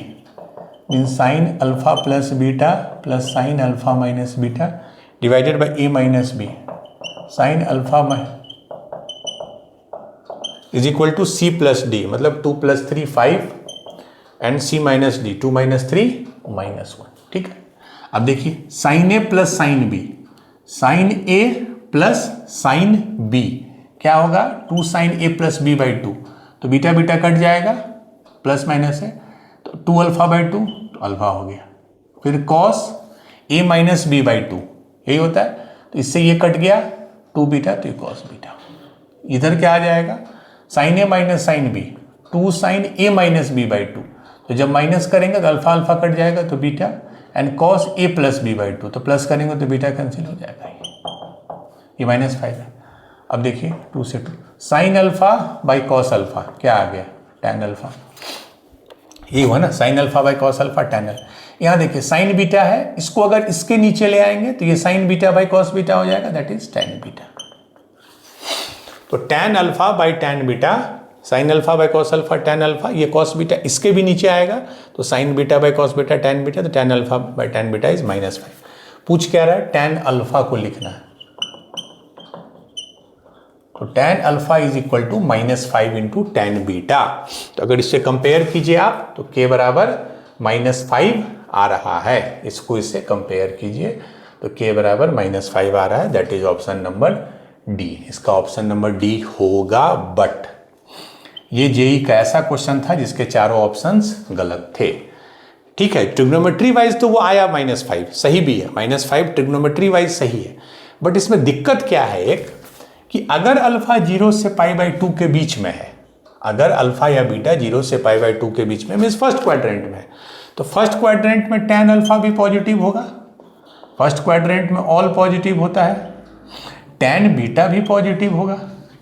mean sine alpha plus beta plus sine alpha minus beta divided by a minus B sine alpha is equal to C plus D, मतलब 2 + 3 5 and C minus D 2 - 3 -1। ठीक है, अब देखिए sine A plus sine B, sine A plus sine B क्या होगा, 2 sine A plus B by 2, तो beta beta cut जाएगा, plus minus है तो 2 अल्फा बाई 2 तो अल्फा हो गया। फिर cos A minus B by 2 यही होता है, तो इससे ये कट गया 2 बीटा, तो ये कॉस बीटा। इधर क्या आ जाएगा, sine A minus sine B 2 sine A minus B by 2, तो जब माइनस करेंगे तो अल्फा अल्फा कट जाएगा तो beta, and cos A plus B by 2, तो प्लस करेंगे तो बीटा कैंसिल हो जाएगा, ये -5 है। अब देखिए 2 से 2 sine alpha by cos alpha क्या आ गया, टैन अल्फा। ये हुआ ना, sign alpha by cos alpha tan alpha. यहाँ देखिए साइन बीटा है, इसको अगर इसके नीचे ले आएंगे तो ये sine beta by cos beta हो जाएगा, दैट इज टैन बीटा। तो tan alpha by tan beta, sine alpha by cos alpha tan alpha, ये कॉस बीटा इसके भी नीचे आएगा, तो sine beta by cos beta tan beta, तो tan alpha by tan beta is -5। पूछ क्या रहा है, टैन अल्फा को लिखना है, तो tan alpha is equal to -5 into tan beta. तो अगर इससे कंपेयर कीजिए आप तो k बराबर -5 आ रहा है, इसको इससे कंपेयर कीजिए तो k बराबर -5 आ रहा है, that is option number D. इसका ऑप्शन नंबर डी होगा। बट ये जेई का ऐसा क्वेश्चन था जिसके चारों ऑप्शंस गलत थे। ठीक है, ट्रिग्नोमेट्री वाइज तो वो आया -5, सही भी है, -5 ट्रिग्नोमेट्री वाइज सही है। बट इसमें दिक्कत क्या है एक, कि अगर अल्फा 0 से π/2 के बीच में है, अगर अल्फा या बीटा 0 से π/2 के बीच में मीन्स फर्स्ट क्वाड्रेंट में है, तो फर्स्ट क्वाड्रेंट में टैन अल्फा भी पॉजिटिव होगा, फर्स्ट क्वाड्रेंट में ऑल पॉजिटिव होता है, टैन बीटा भी पॉजिटिव होगा,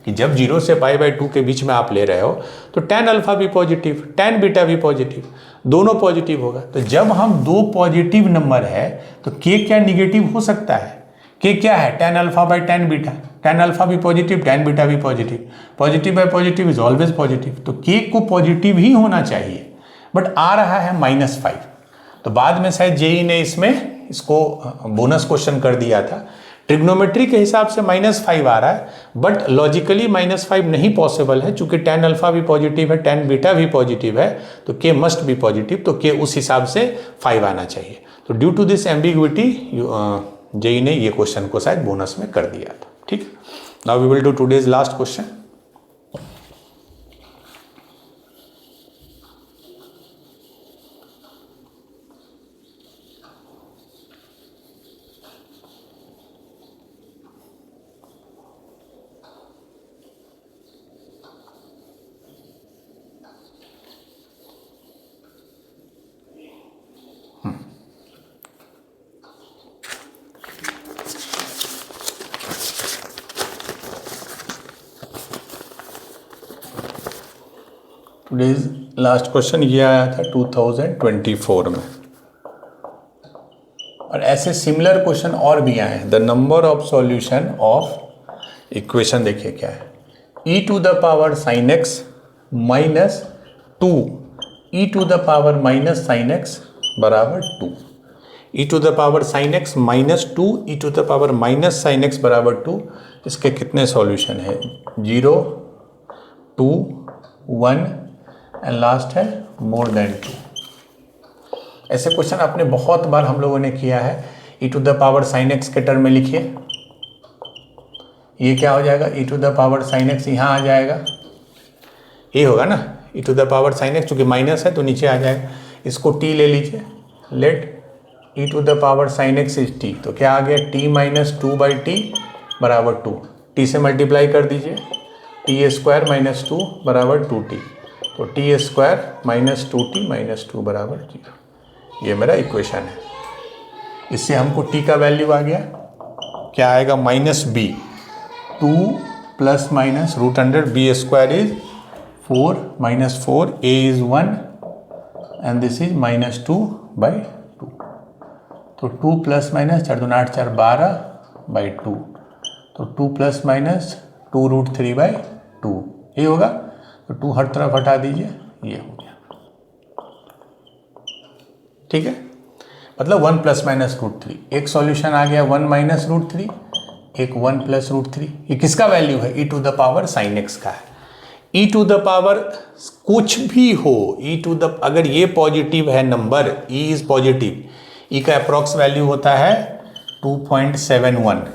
कि जब 0 से π/2 के बीच में आप ले रहे हो तो टैन अल्फा भी पॉजिटिव, टैन बीटा भी पॉजिटिव, दोनों पॉजिटिव होगा। तो जब हम दो पॉजिटिव नंबर है तो के क्या निगेटिव हो सकता है, के क्या है, tan alpha by tan beta, tan alpha भी पॉजिटिव, टैन बीटा भी positive, positive by positive is always positive, तो के को पॉजिटिव ही होना चाहिए, बट आ रहा है -5। तो बाद में शायद जेई ने इसको बोनस क्वेश्चन कर दिया था। ट्रिग्नोमेट्री के हिसाब से -5 आ रहा है, बट लॉजिकली -5 नहीं पॉसिबल है, चूंकि टैन अल्फा भी पॉजिटिव है, टैन बीटा भी पॉजिटिव है, तो के मस्ट बी पॉजिटिव, तो के उस हिसाब से 5 आना चाहिए। तो due to this ambiguity JEE ने ये क्वेश्चन को शायद बोनस में कर दिया था। ठीक, now we will do today's last question. Today's last question ये आया था 2024 में, और ऐसे सिमिलर क्वेश्चन और भी आए हैं। The number of solution of equation देखिए क्या है, e to the power sine x minus 2 e to the power minus sine x बराबर 2, e to the power sine x minus 2 e to the power minus sine x बराबर 2। इसके कितने solution है? 0, 2, 1 and last है more than 2। ऐसे question आपने बहुत बार हम लोगों ने किया है। e to the power sine x के टर्म में लिखिए, ये क्या हो जाएगा? e to the power sine x यहाँ आ जाएगा, ये होगा ना e to the power sine x, चूँकि माइनस है तो नीचे आ जाएगा। इसको t ले लीजिए, let e to the power sine x is t, तो क्या आ गया? t माइनस 2/t बराबर 2, t से मल्टीप्लाई कर दीजिए, t स्क्वायर माइनस 2 बराबर 2t, तो t square minus 2t minus 2 बराबर 0। ये मेरा इक्वेशन है। इससे हमको t का वैल्यू आ गया, क्या आएगा? -b, 2 plus minus root under b square is 4 minus 4, a is 1 and this is -2/2, तो 2 प्लस माइनस 4 2 8 4 12/2, तो 2 प्लस माइनस 2 रूट 3/2, ये होगा। तो 2 हर तरफ हटा दीजिए, ये हो गया, ठीक है। मतलब 1 प्लस माइनस रूट 3, एक सॉल्यूशन आ गया 1 माइनस रूट 3, एक 1 प्लस रूट 3। ये किसका वैल्यू है? e to the power sine x का है। e टू द पावर कुछ भी हो, e टू द, अगर ये पॉजिटिव है number, e is positive, e का अप्रॉक्स वैल्यू होता है 2.71,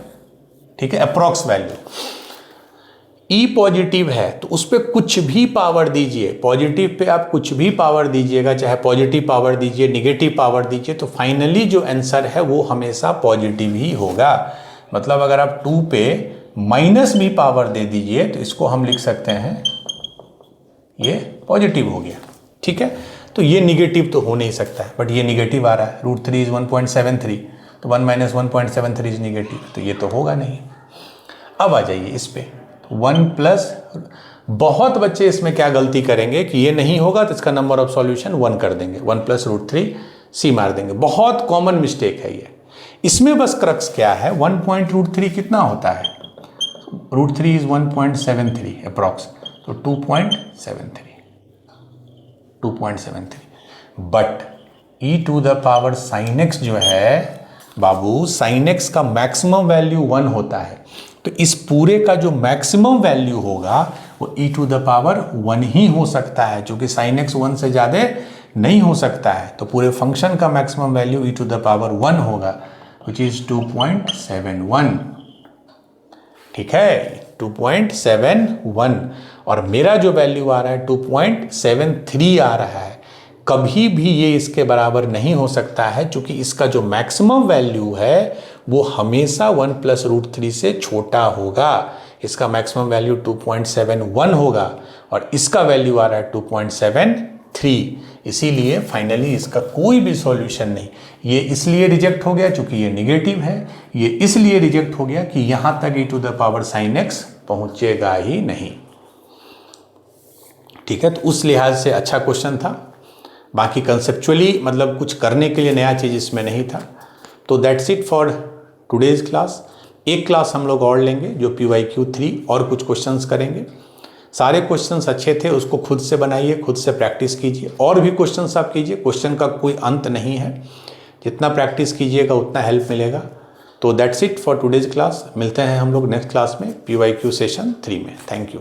ठीक है, अप्रॉक्स वैल्यू। ई पॉजिटिव है तो उस पर कुछ भी पावर दीजिए, पॉजिटिव पे आप कुछ भी पावर दीजिएगा, चाहे पॉजिटिव पावर दीजिए, निगेटिव पावर दीजिए, तो फाइनली जो आंसर है वो हमेशा पॉजिटिव ही होगा। मतलब अगर आप 2 पे माइनस भी पावर दे दीजिए तो इसको हम लिख सकते हैं ये पॉजिटिव हो गया, ठीक है। तो ये निगेटिव तो हो नहीं सकता है, बट ये निगेटिव आ रहा है, रूट 3 इज 1.73, तो 1 माइनस 1.73 इज निगेटिव, तो ये तो होगा नहीं। अब आ जाइए इस पे 1 प्लस, बहुत बच्चे इसमें क्या गलती करेंगे कि ये नहीं होगा तो इसका नंबर ऑफ सॉल्यूशन 1 कर देंगे, 1 प्लस रूट 3 c मार देंगे, बहुत कॉमन मिस्टेक है ये। इसमें बस क्रक्स क्या है, 1.3 कितना होता है? रूट 3 इज 1.73 अप्रॉक्स, तो 2.73, but e to the power sine x जो है बाबू, साइन एक्स का मैक्सिमम वैल्यू 1 होता है, तो इस पूरे का जो मैक्सिमम वैल्यू होगा वो e टू द पावर 1 ही हो सकता है, क्योंकि साइन एक्स 1 से ज़्यादा नहीं हो सकता है। तो पूरे फंक्शन का maximum value e to the power 1 होगा, विच इज 2.71, ठीक है, 2.71। और मेरा जो वैल्यू आ रहा है 2.73 आ रहा है। कभी भी ये इसके बराबर नहीं हो सकता है, क्योंकि इसका जो मैक्सिमम वैल्यू है वो हमेशा 1 प्लस रूट 3 से छोटा होगा। इसका मैक्सिमम वैल्यू 2.71 होगा और इसका वैल्यू आ रहा है 2.73, इसीलिए फाइनली इसका कोई भी सॉल्यूशन नहीं। ये इसलिए रिजेक्ट हो गया क्योंकि ये निगेटिव है, ये इसलिए रिजेक्ट हो गया कि यहाँ तक e to the power sine x पहुँचेगा ही नहीं, ठीक है। तो उस लिहाज से अच्छा क्वेश्चन था, बाकी कंसेप्चुअली मतलब कुछ करने के लिए नया चीज़ इसमें नहीं था। तो that's it for today's class. एक क्लास हम लोग और लेंगे जो PYQ 3 और कुछ क्वेश्चंस करेंगे। सारे क्वेश्चंस अच्छे थे, उसको खुद से बनाइए, खुद से प्रैक्टिस कीजिए, और भी क्वेश्चंस आप कीजिए, क्वेश्चन का कोई अंत नहीं है, जितना प्रैक्टिस कीजिएगा उतना हेल्प मिलेगा। तो that's it for today's class. मिलते हैं हम लोग नेक्स्ट क्लास में PYQ सेशन 3 में। Thank you.